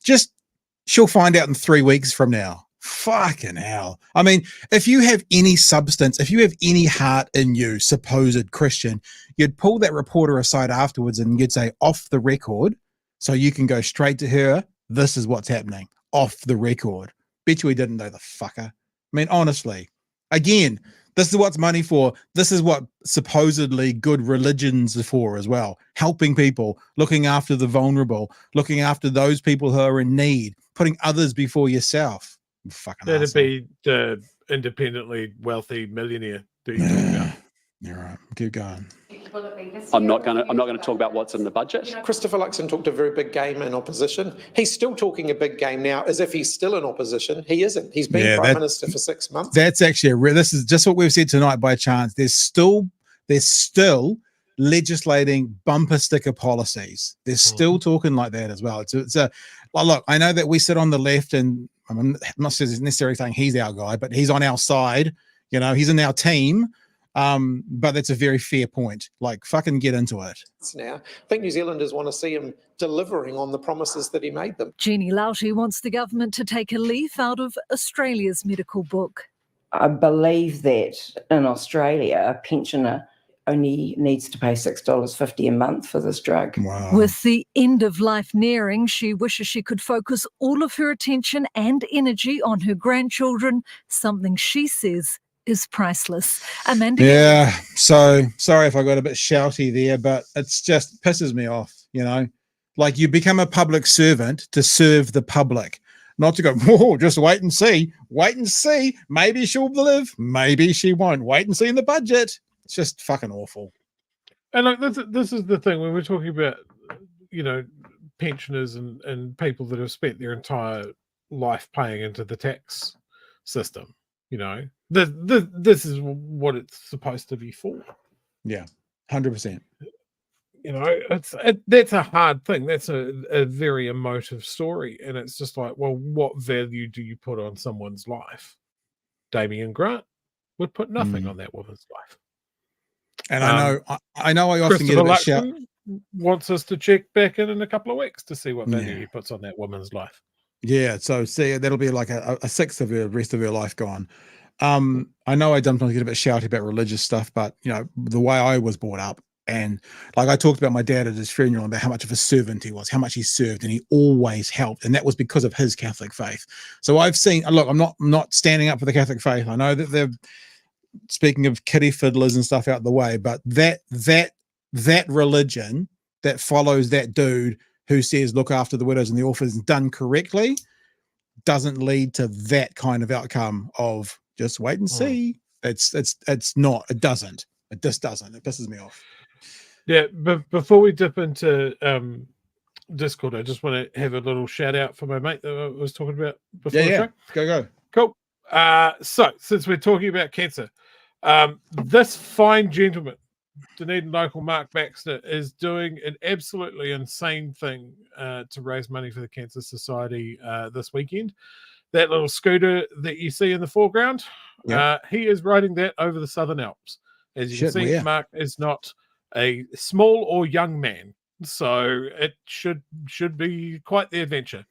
she'll find out in 3 weeks from now. Fucking hell. I mean, if you have any substance, if you have any heart in you, supposed Christian, you'd pull that reporter aside afterwards and you'd say, off the record, so you can go straight to her, this is what's happening, off the record. Bet you we didn't know, the fucker. I mean, honestly, again, this is what's money for. This is what supposedly good religions are for as well. Helping people, looking after the vulnerable, looking after those people who are in need, putting others before yourself. Fucking that'd asshole. be the independently wealthy millionaire. You're right. Keep going. I'm not going to talk about what's in the budget. Christopher Luxon talked a very big game in opposition. He's still talking a big game now as if he's still in opposition. He isn't. He's been Prime Minister for 6 months. That's actually this is just what we've said tonight by chance. There's still legislating bumper sticker policies. They're still talking like that as well. It's a well, look, I know that we sit on the left, and I'm not necessarily saying he's our guy, but he's on our side. You know, he's in our team. But that's a very fair point. Like, fucking get into it. Now, I think New Zealanders want to see him delivering on the promises that he made them. Jeannie Loughty wants the government to take a leaf out of Australia's medical book. I believe that in Australia, a pensioner only needs to pay $6.50 a month for this drug. Wow. With the end of life nearing, she wishes she could focus all of her attention and energy on her grandchildren, something she says is priceless. Amanda. Yeah, so sorry if I got a bit shouty there, but it's just pisses me off, you know? Like, you become a public servant to serve the public, not to go, whoa, just wait and see. Maybe she'll live, maybe she won't. Wait and see in the budget. It's just fucking awful. And like this is the thing when we're talking about, you know, pensioners and people that have spent their entire life paying into the tax system. You know, this is what it's supposed to be for. Yeah, 100%. You know, that's a hard thing. That's a very emotive story, and it's just like, well, what value do you put on someone's life? Damien Grant would put nothing on that woman's life. And I know I often get a bit shout. Wants us to check back in a couple of weeks to see what value he puts on that woman's life. Yeah, so see, that'll be like a sixth of the rest of her life gone. I know I sometimes get a bit shouty about religious stuff, but you know, the way I was brought up, And like I talked about my dad at his funeral about how much of a servant he was, how much he served, and he always helped, and that was because of his Catholic faith. So I've seen. Look, I'm not standing up for the Catholic faith. I know that they're speaking of kiddie fiddlers and stuff out the way, but that religion that follows that dude who says look after the widows and the orphans done correctly doesn't lead to that kind of outcome of just wait and see. It's not. It doesn't. It just doesn't. It pisses me off. Yeah, but before we dip into Discord, I just want to have a little shout out for my mate that I was talking about before. Yeah. Go. Cool. So since we're talking about cancer, this fine gentleman, Dunedin local Mark Baxter, is doing an absolutely insane thing to raise money for the Cancer Society this weekend. That little scooter that you see in the foreground, he is riding that over the Southern Alps. As you can see, Mark is not a small or young man, so it should be quite the adventure.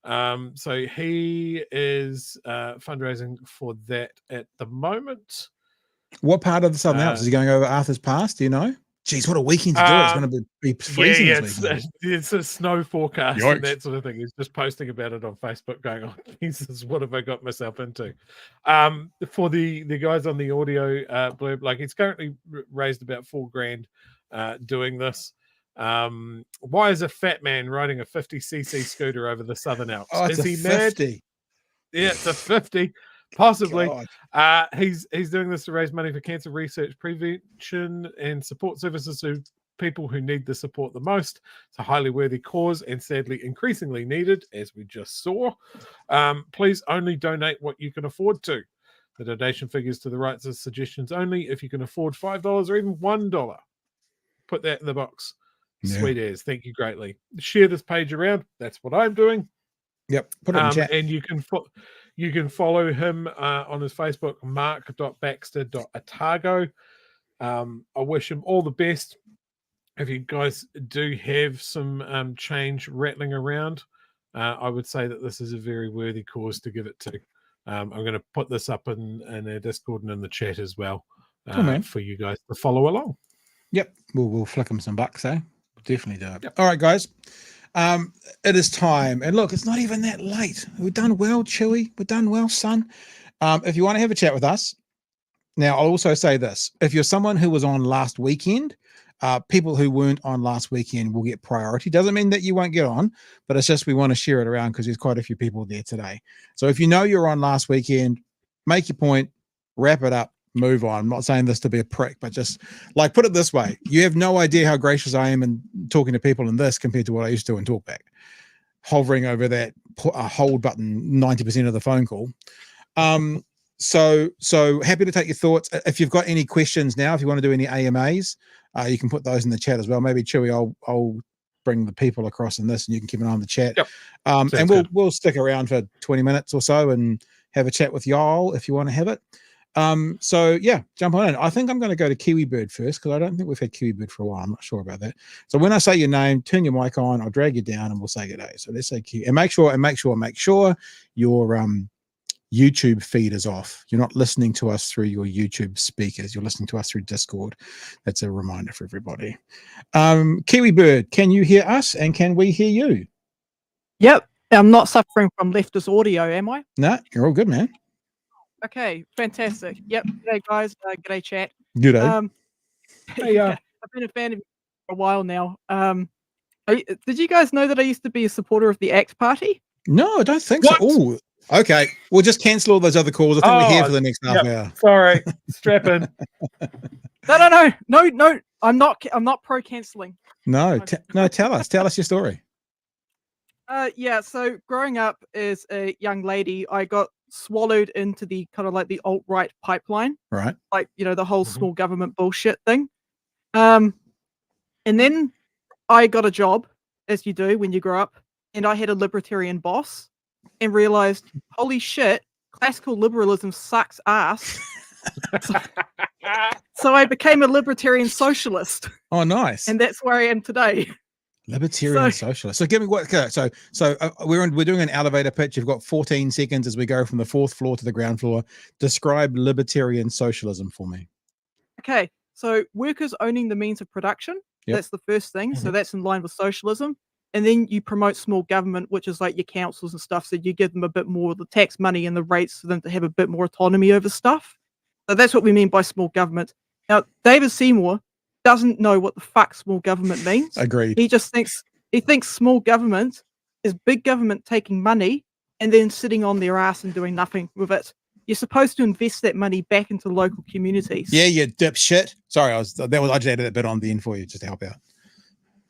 So he is fundraising for that at the moment. What part of the Southern Alps is he going over? Arthur's Pass? Do you know? Jeez, what a weekend to do it! It's going to be freezing. It's a snow forecast and that sort of thing. He's just posting about it on Facebook, going, "Oh, Jesus, what have I got myself into?" For the guys on the audio blurb, like he's currently raised about $4,000 doing this. Why is a fat man riding a 50cc scooter over the Southern Alps? Oh, is he 50. Mad? Yeah, it's a 50. Possibly. He's doing this to raise money for cancer research, prevention, and support services to people who need the support the most. It's a highly worthy cause and sadly increasingly needed, as we just saw. Please only donate what you can afford to. The donation figures to the right are suggestions only. If you can afford $5 or even $1, put that in the box. Yeah. Sweet as. Thank you greatly. Share this page around. That's what I'm doing. Yep. Put it in chat. And you can follow him on his Facebook, mark.baxter.otago. I wish him all the best. If you guys do have some change rattling around, I would say that this is a very worthy cause to give it to. I'm going to put this up in our Discord and in the chat as well for you guys to follow along. Yep. We'll flick him some bucks, eh? We'll definitely do it. Yep. All right, guys. It is time, and look, it's not even that late. We've done well, Chewy. We've done well, son. If you want to have a chat with us, now I'll also say this: if you're someone who was on last weekend, people who weren't on last weekend will get priority. Doesn't mean that you won't get on, but it's just we want to share it around because there's quite a few people there today. So if you know you're on last weekend, make your point, wrap it up, move on. I'm not saying this to be a prick, but just like put it this way: you have no idea how gracious I am in talking to people in this compared to what I used to do in Talkback, hovering over that hold button 90% of the phone call. So happy to take your thoughts. If you've got any questions now, if you want to do any AMAs, you can put those in the chat as well. Maybe Chewy, I'll bring the people across in this, and you can keep an eye on the chat. Yep. And we'll stick around for 20 minutes or so and have a chat with y'all if you want to have it. So yeah, jump on in. I think I'm going to go to Kiwi Bird first because I don't think we've had Kiwi Bird for a while. I'm not sure about that. So when I say your name, turn your mic on, I'll drag you down and we'll say good day. So let's say Kiwi, and make sure your YouTube feed is off. You're not listening to us through your YouTube speakers. You're listening to us through Discord. That's a reminder for everybody. Kiwi Bird, can you hear us and can we hear you? Yep. I'm not suffering from leftist audio, am I? No, you're all good, man. Okay, fantastic. Yep. G'day, guys. G'day, chat. Good day. Hey, I've been a fan of you for a while now. Did you guys know that I used to be a supporter of the ACT Party? No, I don't think so. Oh, okay. We'll just cancel all those other calls. I think we're here for the next half hour. Sorry, strap in. No. I'm not pro cancelling. No, tell us your story. Yeah. So growing up as a young lady, I got swallowed into the kind of like the alt-right pipeline, right? Like, the whole small government bullshit thing. And then I got a job, as you do when you grow up, and I had a libertarian boss and realized, holy shit, classical liberalism sucks ass. So I became a libertarian socialist. Oh, nice. And that's where I am today. Libertarian socialist. So give me what? Okay, so we're doing an elevator pitch. You've got 14 seconds as we go from the 4th floor to the ground floor. Describe libertarian socialism for me. Okay, So workers owning the means of production, Yep. that's the first thing. So that's in line with socialism. And then you promote small government, which is like your councils and stuff. So you give them a bit more of the tax money and the rates for them to have a bit more autonomy over stuff. So that's what we mean by small government. Now, David Seymour doesn't know what the fuck small government means. Agreed. He thinks small government is big government taking money and then sitting on their ass and doing nothing with it. You're supposed to invest that money back into local communities. Yeah, you dipshit. Sorry, I just added that bit on the end for you just to help out.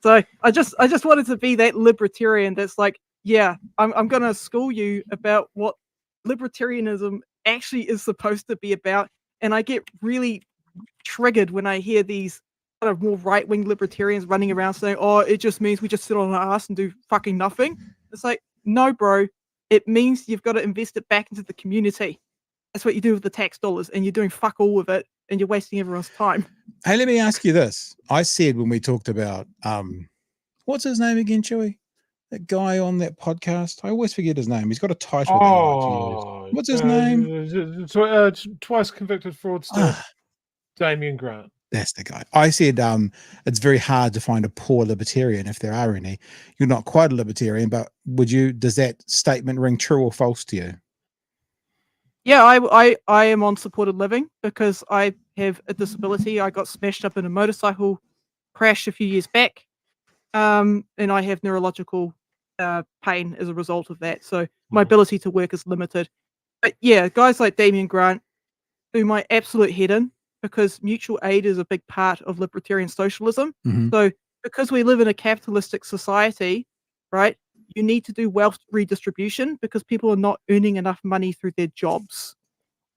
So I just wanted to be that libertarian that's like, yeah, I'm going to school you about what libertarianism actually is supposed to be about. And I get really triggered when I hear these kind of more right-wing libertarians running around saying, oh, it just means we just sit on our ass and do fucking nothing. It's like, no, bro, it means you've got to invest it back into the community. That's what you do with the tax dollars, and you're doing fuck all with it, and you're wasting everyone's time. Hey, let me ask you this. I said when we talked about, what's his name again, Chewy? That guy on that podcast. I always forget his name. He's got a title. Oh, what's his name? Twice convicted fraudster, Damien Grant. That's the guy. I said it's very hard to find a poor libertarian if there are any. You're not quite a libertarian, but does that statement ring true or false to you? Yeah, I am on supported living because I have a disability. I got smashed up in a motorcycle crash a few years back, and I have neurological pain as a result of that. So my ability to work is limited. But yeah, guys like Damien Grant do my absolute head in because mutual aid is a big part of libertarian socialism. So because we live in a capitalistic society, right? You need to do wealth redistribution because people are not earning enough money through their jobs.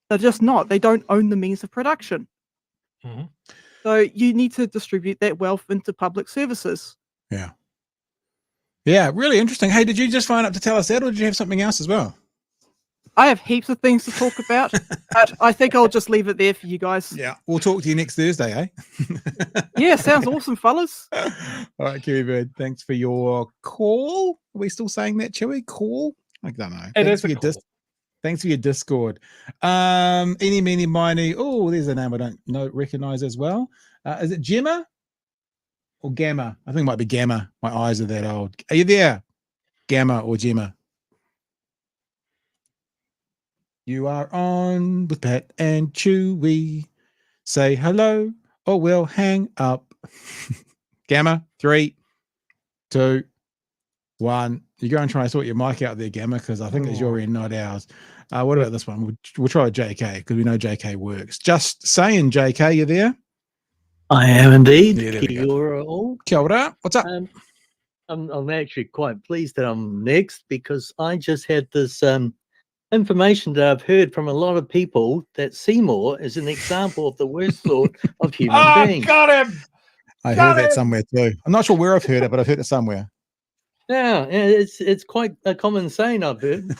They're just not. They don't own the means of production. So you need to distribute that wealth into public services. Yeah. Yeah, really interesting. Hey, did you just phone up to tell us that, or did you have something else as well? I have heaps of things to talk about, but I think I'll just leave it there for you guys. Yeah, we'll talk to you next Thursday, eh? Yeah, sounds awesome, fellas. All right, Kiwi Bird, thanks for your call. Are we still saying that, Chewy? Call? I don't know. Thanks for your Discord. Eeny, meeny, miny. Oh, there's a name I don't recognize as well. Is it Gemma or Gamma? I think it might be Gamma. My eyes are that old. Are you there? Gamma or Gemma? You are on with Pat and Chewy. Say hello or we'll hang up. Gamma, 3, 2, 1. You go and try and sort your mic out there, Gamma, because I think it's your end, not ours. What about this one? We'll try JK because we know JK works. Just saying, JK, you there? I am indeed. Yeah, Kia ora all. Kia ora. What's up? I'm actually quite pleased that I'm next because I just had this information that I've heard from a lot of people that Seymour is an example of the worst sort of human being. Got him! I heard that somewhere too. I'm not sure where I've heard it, but I've heard it somewhere. Yeah, it's quite a common saying I've heard.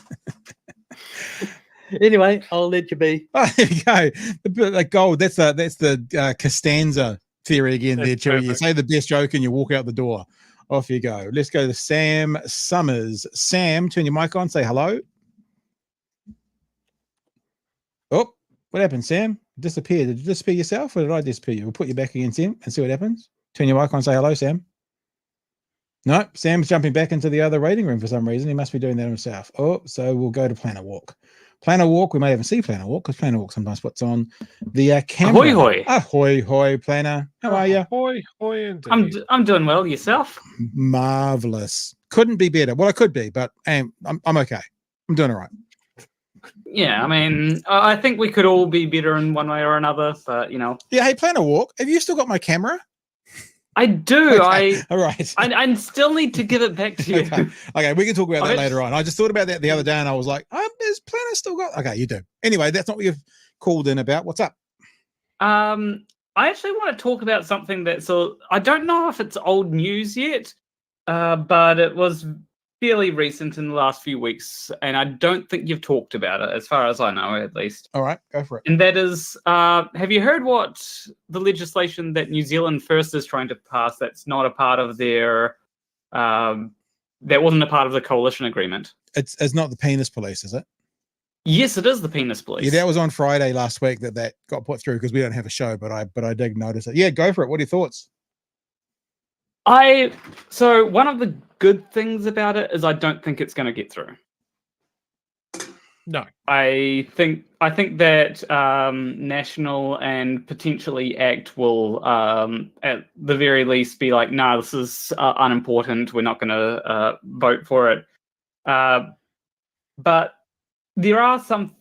Anyway, I'll let you be. Oh, there you go. The gold. That's the Costanza theory again. There, Chewy. You say the best joke and you walk out the door. Off you go. Let's go to Sam Summers. Sam, turn your mic on. Say hello. Oh, what happened, Sam? Disappeared. Did you disappear yourself or did I disappear you? We'll put you back again, Sam, and see what happens. Turn your mic on, say hello, Sam. No, Sam's jumping back into the other waiting room for some reason. He must be doing that himself. Oh, so we'll go to Planet Walk. Planet Walk, we may even see Planet Walk because Planet Walk sometimes puts on the camera. Ahoy, hoy. Ahoy, hoy, Planner. How are you? Ahoy, hoy, indeed. I'm doing well. Yourself? Marvelous. Couldn't be better. Well, I could be, but I'm okay. I'm doing all right. Yeah, I mean, I think we could all be better in one way or another, but you know. Yeah, hey, Planet Walk, have you still got my camera? I do. Okay. All right. I still need to give it back to you. Okay, we can talk about that later on. I just thought about that the other day and I was like, is Planet still got? Okay, you do. Anyway, that's not what you've called in about. What's up? I actually want to talk about something that's I don't know if it's old news yet, but it was fairly recent in the last few weeks, and I don't think you've talked about it, as far as I know, at least. All right, go for it. And that is, have you heard what the legislation that New Zealand First is trying to pass that's not a part of their, that wasn't a part of the coalition agreement? It's not the penis police, is it? Yes, it is the penis police. Yeah, that was on Friday last week that got put through because we don't have a show, but I did notice it. Yeah, go for it. What are your thoughts? So one of the good things about it is I don't think it's going to get through. No, I think that National and potentially ACT will, at the very least, be like, "Nah, this is unimportant. We're not going to vote for it." But there are some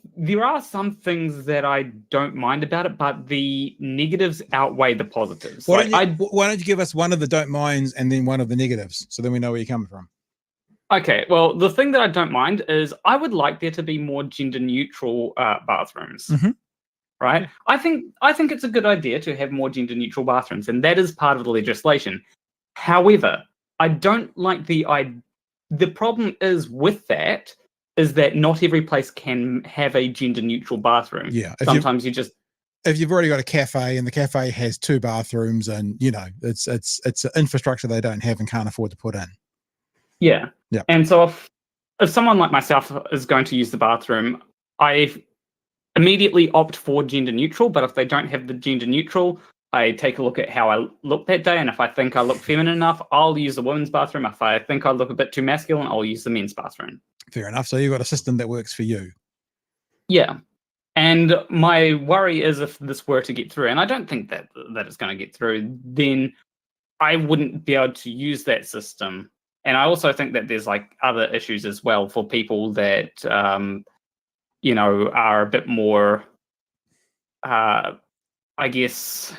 things that I don't mind about it, but the negatives outweigh the positives. Why don't you give us one of the don't minds and then one of the negatives, so then we know where you're coming from? Okay, well, the thing that I don't mind is I would like there to be more gender-neutral bathrooms. Right? I think it's a good idea to have more gender-neutral bathrooms, and that is part of the legislation. However, I don't like the problem is with that is that not every place can have a gender-neutral bathroom. Yeah, sometimes if you've already got a cafe and the cafe has 2 bathrooms, and it's an infrastructure they don't have and can't afford to put in. Yeah. Yeah. And so if someone like myself is going to use the bathroom, I immediately opt for gender neutral. But if they don't have the gender neutral, I take a look at how I look that day. And if I think I look feminine enough, I'll use the women's bathroom. If I think I look a bit too masculine, I'll use the men's bathroom. Fair enough. So you've got a system that works for you. Yeah. And my worry is if this were to get through, and I don't think that it's going to get through, then I wouldn't be able to use that system. And I also think that there's like other issues as well for people that, are a bit more, I guess,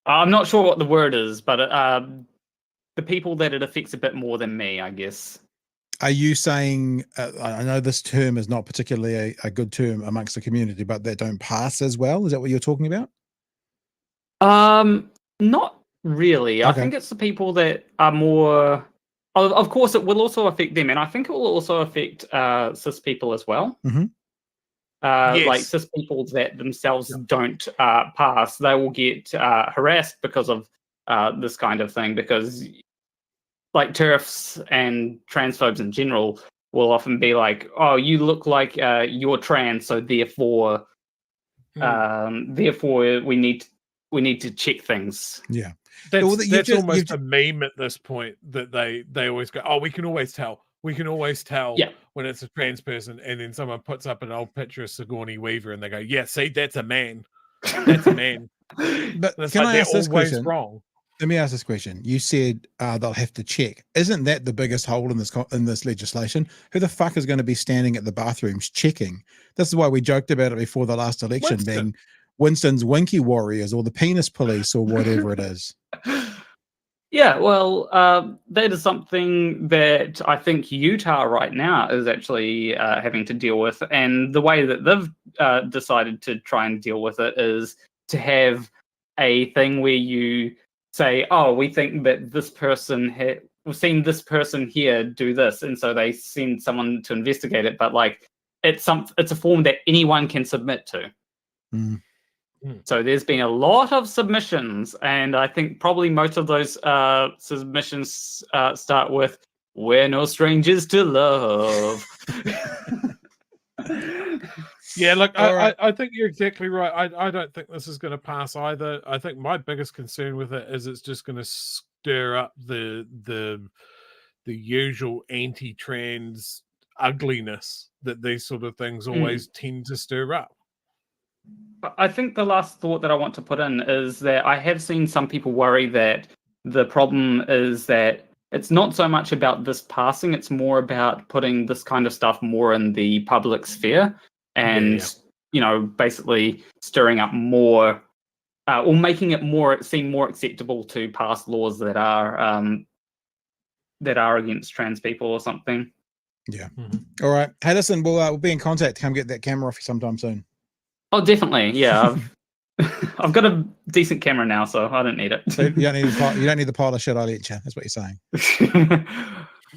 I'm not sure what the word is, but the people that it affects a bit more than me, I guess. Are you saying, I know this term is not particularly a good term amongst the community, but that don't pass as well? Is that what you're talking about? Not really. Okay. I think it's the people that are more. Of course, it will also affect them, and I think it will also affect cis people as well. Mm-hmm. Yes. Like cis people that themselves don't pass, they will get harassed because of this kind of thing. Because, like, TERFs and transphobes in general will often be like, "Oh, you look like you're trans, so therefore, we need to check things." Yeah. That's almost a meme at this point, that they always go, "Oh, we can always tell. We can always tell when it's a trans person," and then someone puts up an old picture of Sigourney Weaver, and they go, "Yeah, see, that's a man. That's a man." But can I ask this question? Wrong. Let me ask this question. You said they'll have to check. Isn't that the biggest hole in this legislation? Who the fuck is going to be standing at the bathrooms checking? This is why we joked about it before the last election, being Winston's Winky Warriors or the penis police or whatever it is. Yeah, well, that is something that I think Utah right now is actually having to deal with. And the way that they've decided to try and deal with it is to have a thing where you say, "Oh, we think that this person we've seen this person here do this," and so they send someone to investigate it. But like, it's a form that anyone can submit to. Mm. So there's been a lot of submissions, and I think probably most of those submissions start with, "We're no strangers to love." Yeah, look, I think you're exactly right. I don't think this is going to pass either. I think my biggest concern with it is it's just going to stir up the usual anti-trans ugliness that these sort of things always tend to stir up. I think the last thought that I want to put in is that I have seen some people worry that the problem is that it's not so much about this passing, it's more about putting this kind of stuff more in the public sphere and, basically stirring up more or making it seem more acceptable to pass laws that are against trans people or something. Yeah. All right. Hey, listen, we'll be in contact. Come get that camera off you sometime soon. Oh, definitely. Yeah, I've got a decent camera now, so I don't need it. So you don't need the pile of shit I let you. That's what you're saying.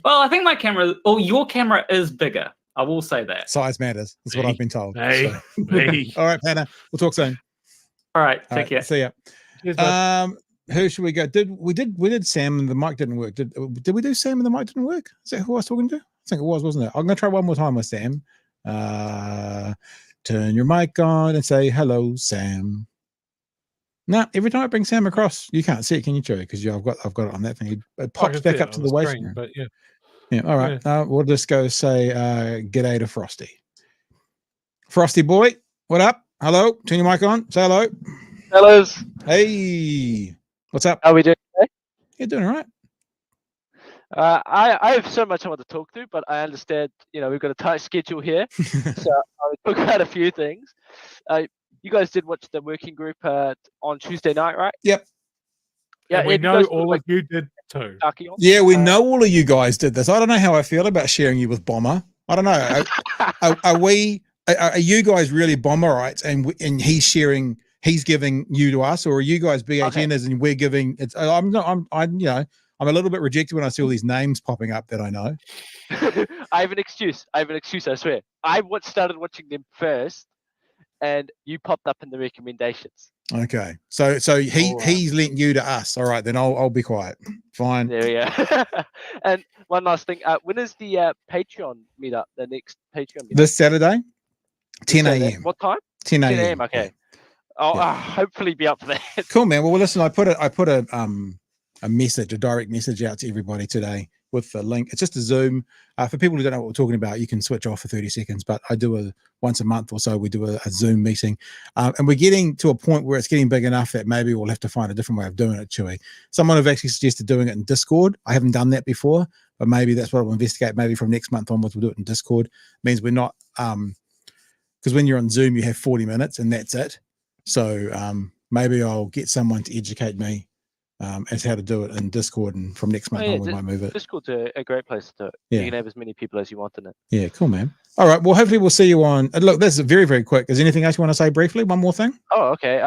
Well, I think my camera, your camera is bigger. I will say that. Size matters. That's what I've been told. Hey. All right, Hannah. We'll talk soon. All right. Take care. See ya. Cheers, who should we go? We did Sam and the mic didn't work. Did we do Sam and the mic didn't work? Is that who I was talking to? I think it was, wasn't it? I'm going to try one more time with Sam. Turn your mic on and say hello, Sam. No, every time I bring Sam across, you can't see it, can you, Joey? Because I've got it on that thing. It pops back up to the waist. But yeah. Yeah, all right. We'll just go say g'day to Frosty. Frosty boy, what up? Hello. Turn your mic on. Say hello. Hellos. Hey. What's up? How are we doing today? You're doing all right. I have so much I want to talk to, but I understand, we've got a tight schedule here. So I'll talk about a few things. You guys did watch the working group on Tuesday night, right? Yep. Yeah, and we know all of you did too. Yeah, we know all of you guys did this. I don't know how I feel about sharing you with Bomber. I don't know. Are you guys really Bomberites and he's giving you to us, or are you guys BHNers and we're giving it's I'm a little bit rejected when I see all these names popping up that I know. I have an excuse, I swear. I started watching them first and you popped up in the recommendations. Okay, so he's linked you to us. All right, then I'll be quiet. Fine. There we go. And one last thing, when is the Patreon meetup? The next Patreon meetup? This Saturday, 10 a.m. What time? 10 a.m. Okay. Yeah. I'll hopefully be up for that. Cool, man. Well, listen, I put a direct message out to everybody today with the link. It's just a Zoom. For people who don't know what we're talking about, you can switch off for 30 seconds, but I do once a month or so, we do a Zoom meeting. And we're getting to a point where it's getting big enough that maybe we'll have to find a different way of doing it, Chewy. Someone have actually suggested doing it in Discord. I haven't done that before, but maybe that's what I'll investigate. Maybe from next month onwards, we'll do it in Discord. It means we're not, because when you're on Zoom, you have 40 minutes and that's it. So maybe I'll get someone to educate me as how to do it in Discord, and from next month on we might move it. Discord's a great place to do it. Yeah. You can have as many people as you want in it. Yeah, cool, man. All right, well, hopefully we'll see you on. Look, this is very, very quick. Is there anything else you want to say briefly? One more thing? Oh, okay.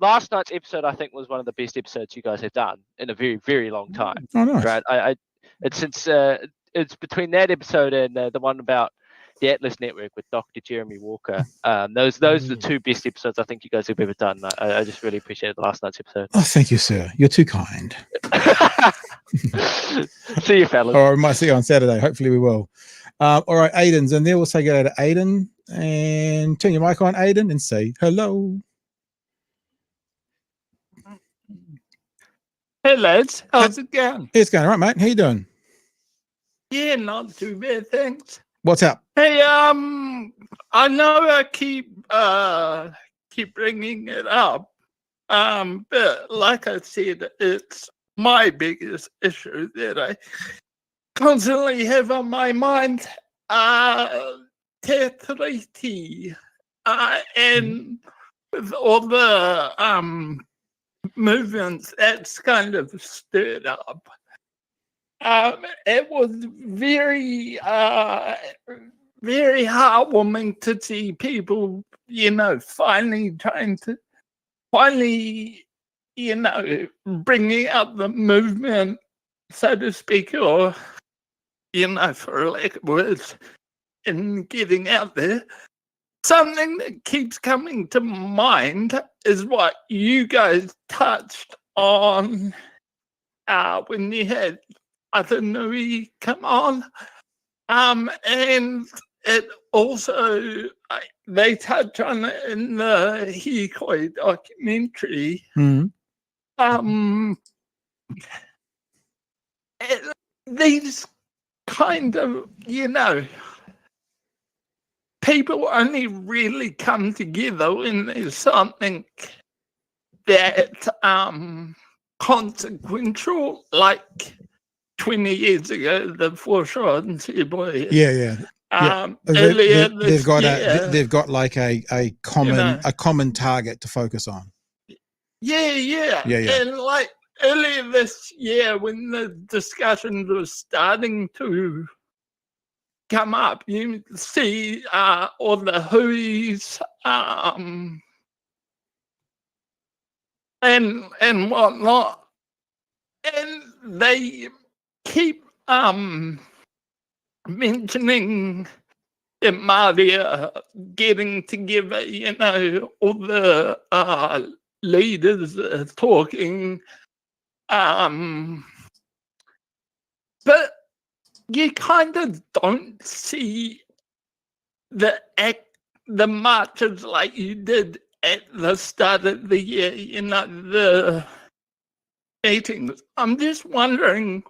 Last night's episode, I think, was one of the best episodes you guys have done in a very, very long time. Oh, nice. Right? It's between that episode and the one about the Atlas Network with Dr. Jeremy Walker. Those are the two best episodes I think you guys have ever done. I just really appreciated the last night's episode. Oh, thank you, sir. You're too kind. See you, fellas. Or we might see you on Saturday. Hopefully we will. All right, Aiden's in there. We'll say go to Aiden and turn your mic on, Aiden, and say hello. Hey, lads. How's it going? It's going all right, mate. How you doing? Yeah, not too bad, thanks. What's up? Hey, I know I keep bringing it up, but like I said, it's my biggest issue that I constantly have on my mind. Te Tiriti, and with all the movements that's kind of stirred up. It was very, very heartwarming to see people, finally trying to, bringing up the movement, so to speak, or, for a lack of words, and getting out there. Something that keeps coming to mind is what you guys touched on when you had Nui come on, and it also they touch on it in the Hikoi documentary. These kind of people only really come together when there's something that consequential, like 20 years ago, the foreshore and Seaboy. Yeah. Earlier they've got like a common target to focus on. Yeah. And like earlier this year, when the discussions were starting to come up, you see all the Huis and whatnot, and they keep mentioning the Māori getting together, all the leaders talking, but you kind of don't see the marches like you did at the start of the year, the meetings. I'm just wondering,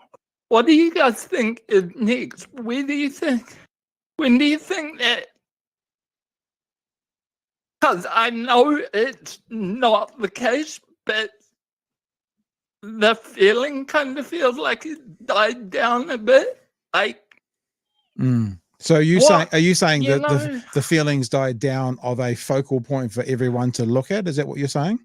what do you guys think is next? When do you think that? Because I know it's not the case, but the feeling kind of feels like it died down a bit. Like, So are you saying that the feelings died down of a focal point for everyone to look at? Is that what you're saying?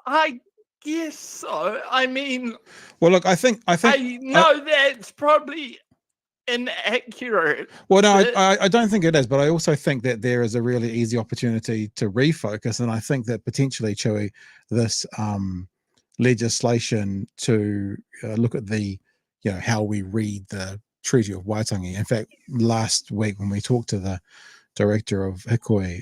I guess so. I mean, well, look, I think I know that's probably inaccurate. Well, no, I don't think it is, but I also think that there is a really easy opportunity to refocus, and I think that potentially, Chewy, this legislation to look at the, how we read the Treaty of Waitangi. In fact, last week when we talked to the director of Hikoi,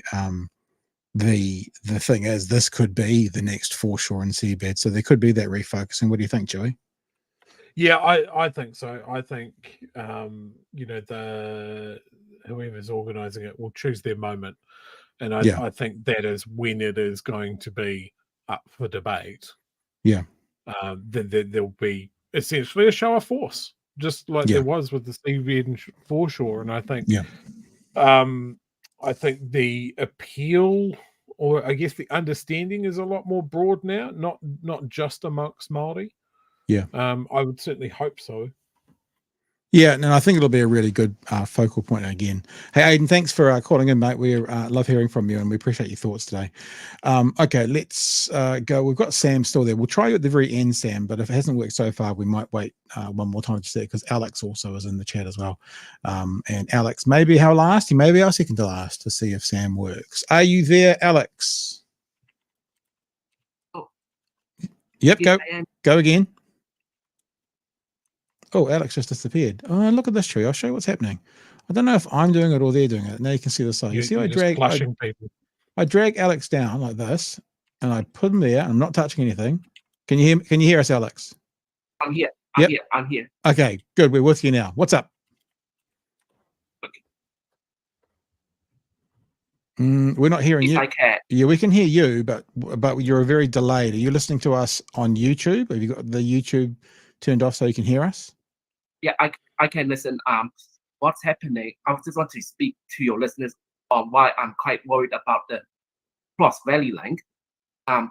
the thing is, this could be the next foreshore and seabed, so there could be that refocusing. What do you think, Chewy? Yeah, I think so. I think whoever's organising it will choose their moment, and I think that is when it is going to be up for debate. Yeah, then there'll be essentially a show of force, just like there was with the seabed and foreshore. And I think, I think the appeal, or I guess the understanding, is a lot more broad now, not just amongst Māori. Yeah, I would certainly hope so. Yeah, and I think it'll be a really good focal point again. Hey, Aidan, thanks for calling in, mate. We love hearing from you, and we appreciate your thoughts today. Okay, let's go. We've got Sam still there. We'll try you at the very end, Sam, but if it hasn't worked so far, we might wait one more time to see it, because Alex also is in the chat as well. And Alex may be our last, he may be our second to last, to see if Sam works. Are you there, Alex? Oh. Yep, Yes, go again. Oh, Alex just disappeared. Oh, look at this tree. I'll show you what's happening. I don't know if I'm doing it or they're doing it. Now you can see the side. You see, I drag Alex down like this, and I put him there. I'm not touching anything. Can you hear us, Alex? I'm here. I'm here. Okay, good. We're with you now. What's up? Okay. We're not hearing you. I can. Yeah, we can hear you, but you're very delayed. Are you listening to us on YouTube? Have you got the YouTube turned off so you can hear us? Yeah, I can listen. What's happening? I just want to speak to your listeners on why I'm quite worried about the Cross Valley link.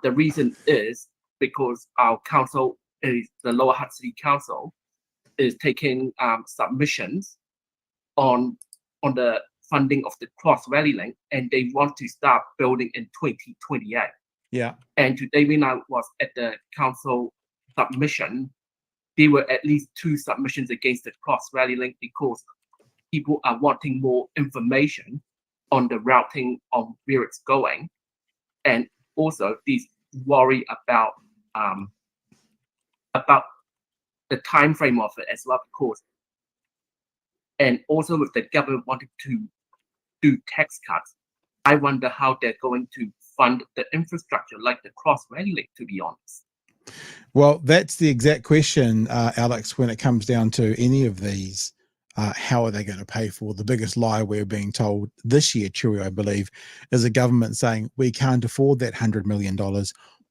The reason is because our council, is the Lower Hutt City Council, is taking submissions on the funding of the Cross Valley link, and they want to start building in 2028. Yeah. And today when I was at the council submission, there were at least 2 submissions against the Cross Valley link, because people are wanting more information on the routing of where it's going, and also these worry about the time frame of it as well, because, and also with the government wanting to do tax cuts, I wonder how they're going to fund the infrastructure like the Cross Valley link, to be honest. Well, that's the exact question, Alex, when it comes down to any of these. How are they going to pay for? The biggest lie we're being told this year, Chewy, I believe, is the government saying we can't afford that $100 million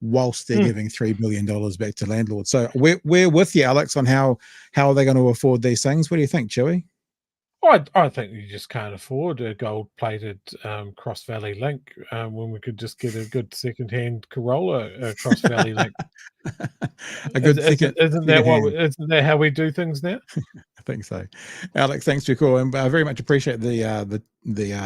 whilst they're giving $3 billion back to landlords. So we're with you, Alex, on how are they going to afford these things. What do you think, Chewy? I think you just can't afford a gold-plated Cross Valley link when we could just get a good second-hand Corolla Cross Valley link. Isn't that how we do things now? I think so. Alex, thanks for your call, and I very much appreciate the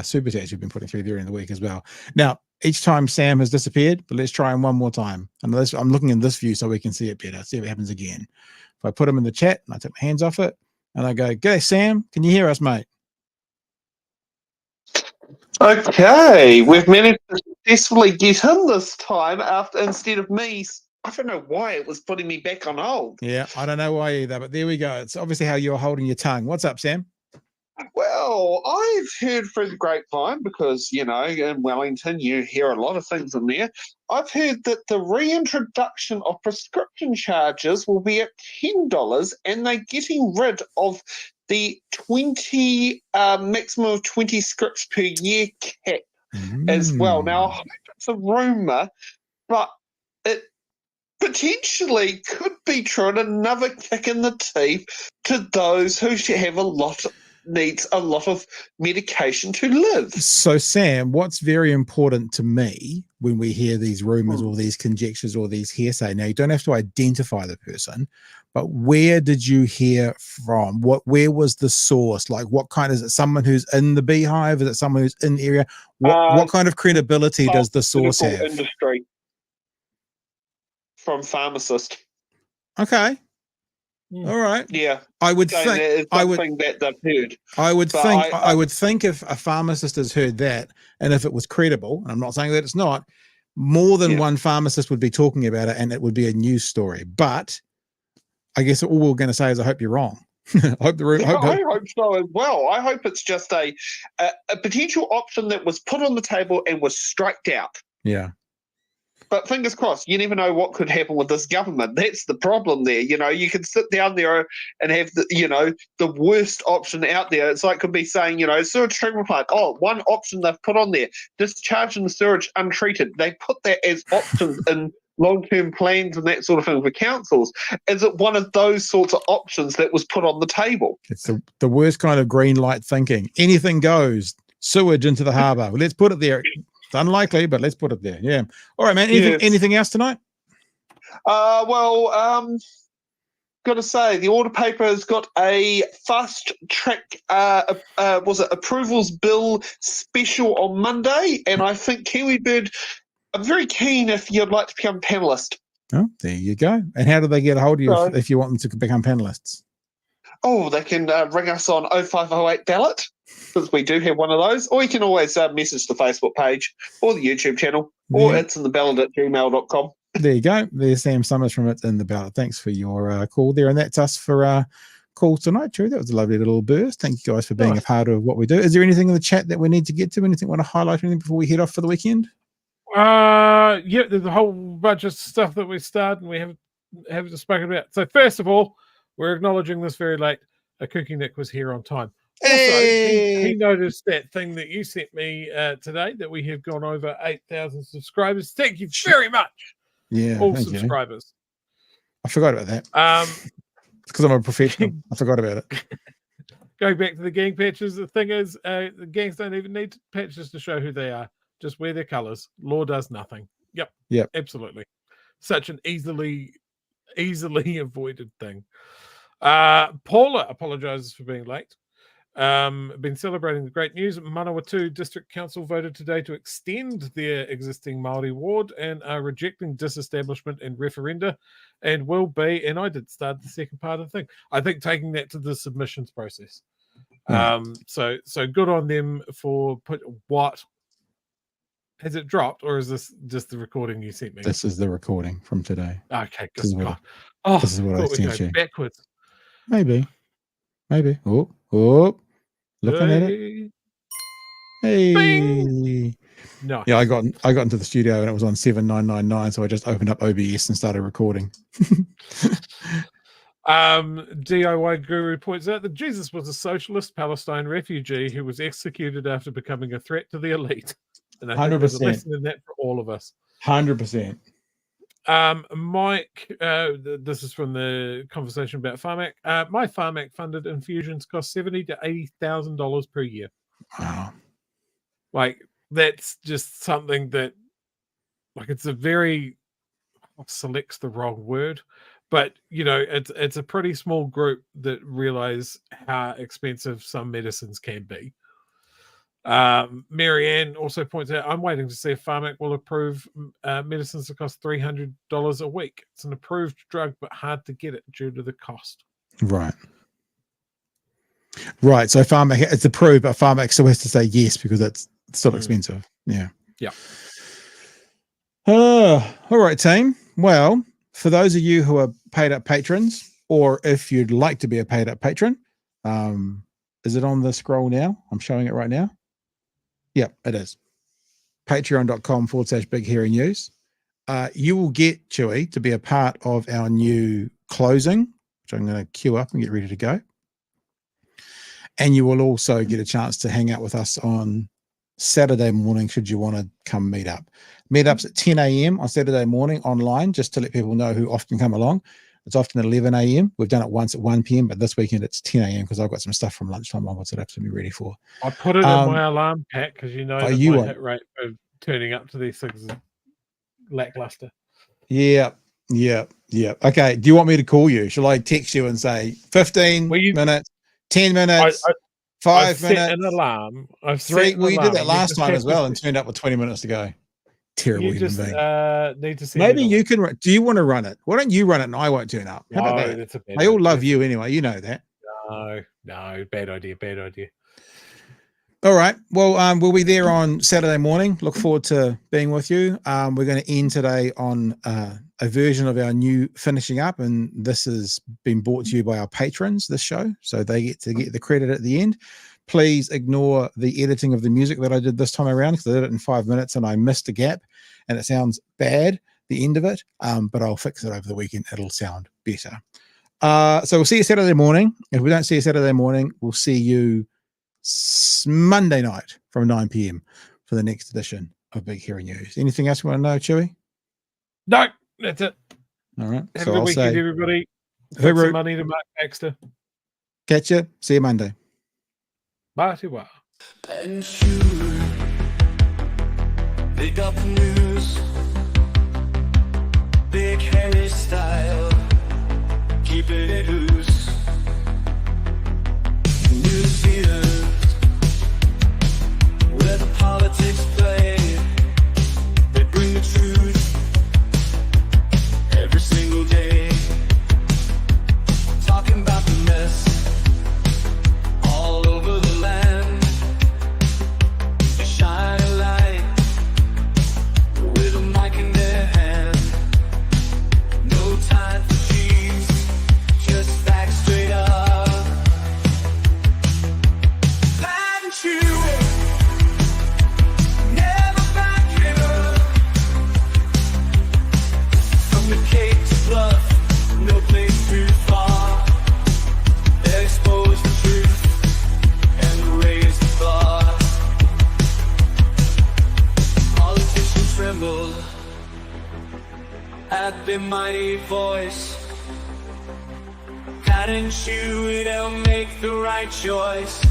super chats you've been putting through during the week as well. Now, each time Sam has disappeared, but let's try him one more time. And I'm looking in this view so we can see it better. See if it happens again. If I put him in the chat and I take my hands off it, and I go, "G'day, Sam. Can you hear us, mate?" Okay, we've managed to successfully get him this time instead of me. I don't know why it was putting me back on hold. Yeah, I don't know why either, but there we go. It's obviously how you're holding your tongue. What's up, Sam? Well, I've heard through the grapevine, because, in Wellington, you hear a lot of things in there. I've heard that the reintroduction of prescription charges will be at $10, and they're getting rid of the 20 maximum of 20 scripts per year cap as well. Now, I hope it's a rumour, but it potentially could be true, and another kick in the teeth to those who have needs a lot of medication to live. So, Sam, what's very important to me when we hear these rumors or these conjectures or these hearsay, now you don't have to identify the person, but where did you hear from? Where was the source? Like, what kind is it? Someone who's in the beehive? Is it someone who's in the area? What kind of credibility does the source have? Industry. From pharmacist. Okay. All right. Yeah. I would so think it's something that they've heard. I would think if a pharmacist has heard that, and if it was credible, and I'm not saying that it's not, more than one pharmacist would be talking about it, and it would be a news story. But I guess all we're going to say is I hope you're wrong. I hope I hope so as well. I hope it's just a potential option that was put on the table and was striked out. Yeah. But fingers crossed, you never know what could happen with this government. That's the problem there. You know, you can sit down there and have the worst option out there. It's like could be saying, sewage treatment plant. Oh, one option they've put on there, discharging the sewage untreated. They put that as options in long-term plans and that sort of thing for councils. Is it one of those sorts of options that was put on the table? It's the worst kind of green light thinking. Anything goes. Sewage into the harbour. Let's put it there. It's unlikely, but let's put it there. Yeah. All right, man. Anything else tonight? Got to say, the Order paper has got a fast track, approvals bill special on Monday, and I think Kiwibird, I'm very keen if you'd like to become a panellist. Oh, there you go. And how do they get a hold of you if you want them to become panellists? Oh, they can ring us on 0508 ballot, because we do have one of those, or you can always message the Facebook page or the YouTube channel, or it's in the ballot@gmail.com. There you go. There's Sam Summers from It's in the Ballot. Thanks for your call there. And that's us for call tonight, Drew. That was a lovely little burst. Thank you guys for being a part of what we do. Is there anything in the chat that we need to get to? Anything you want to highlight anything before we head off for the weekend? Yeah, there's a whole bunch of stuff that we started and we haven't spoken about. So first of all, we're acknowledging this very late. Cooking Nick was here on time. Also, he noticed that thing that you sent me today, that we have gone over 8,000 subscribers. Thank you very much. Yeah, all subscribers. I forgot about that. Because I'm a professional. I forgot about it. Going back to the gang patches, the thing is, the gangs don't even need patches to show who they are. Just wear their colours. Law does nothing. Yep. Absolutely. Such an easily avoided thing. Paula apologises for being late. Been celebrating the great news. Manawatu District Council voted today to extend their existing Māori ward and are rejecting disestablishment and referenda, and will be, and I did start the second part of the thing, I think taking that to the submissions process. So good on them for what has it dropped, or is this just the recording you sent me? This is the recording from today. Okay, this is God. This is what I sent you. Backwards. Maybe. Oh, looking at it. Hey. Bing! No. Yeah, I got into the studio and it was on 7999, so I just opened up OBS and started recording. DIY Guru points out that Jesus was a socialist Palestine refugee who was executed after becoming a threat to the elite. And I think there's a lesson in that for all of us. 100%. Mike, this is from the conversation about Pharmac. My Pharmac funded infusions cost $70,000 to $80,000 per year. Wow. Like, that's just something that, like, it's a very, select's the wrong word, but it's a pretty small group that realize how expensive some medicines can be. Marianne also points out, I'm waiting to see if Pharmac will approve medicines that cost $300 a week. It's an approved drug, but hard to get it due to the cost. Right. So Pharmac, it's approved, but Pharmac still has to say yes because it's still expensive. Yeah. All right, team. Well, for those of you who are paid up patrons, or if you'd like to be a paid up patron, is it on the scroll now? I'm showing it right now. Yep, it is. Patreon.com/Big Hairy News. You will get, Chewy, to be a part of our new closing, which I'm going to queue up and get ready to go. And you will also get a chance to hang out with us on Saturday morning, should you want to come meet up. Meetups at 10 a.m. on Saturday morning online, just to let people know who often come along. It's often at 11 a.m. We've done it once at 1 p.m., but this weekend it's 10 a.m. because I've got some stuff from lunchtime onwards that I have to be ready for. I put it in my alarm pack because you know that my hit rate of turning up to these things is lackluster. Yeah. Okay, do you want me to call you? Shall I text you and say 15 minutes, 10 minutes, 5 minutes? Set an alarm. I've 3. Set well, you did that alarm. last time as well and turned up with 20 minutes to go. Terrible you just human being. Need to see. Maybe you can. Do you want to run it? Why don't you run it and I won't turn up? How about that? That's a bad they all idea. love you anyway. You know that. No, bad idea. All right. Well, we'll be there on Saturday morning. Look forward to being with you. We're going to end today on a version of our new finishing up, and this has been brought to you by our patrons, this show, so they get to get the credit at the end. Please ignore the editing of the music that I did this time around because I did it in 5 minutes and I missed a gap and it sounds bad, the end of it, but I'll fix it over the weekend. It'll sound better. So we'll see you Saturday morning. If we don't see you Saturday morning, we'll see you Monday night from 9 p.m. for the next edition of Big Hero News. Anything else you want to know, Chewy? No, that's it. All right. Have a good weekend, everybody. Put some money to Mark Baxter. Catch you. See you Monday. Matiwa. And you pick up the news, big hairy style, keep it loose. New Zealand, where the politics play, they bring the truth every single day. Talking about the mess all over the land. They shine a light with a mic in their hand. No time for cheese, just facts straight up. Pat and Chewy, never backing up. From the Cape to Bluff, no place too far. They expose the truth and raise the bar. Politicians tremble at their mighty voice. Pat and Chewy, they'll make the right choice.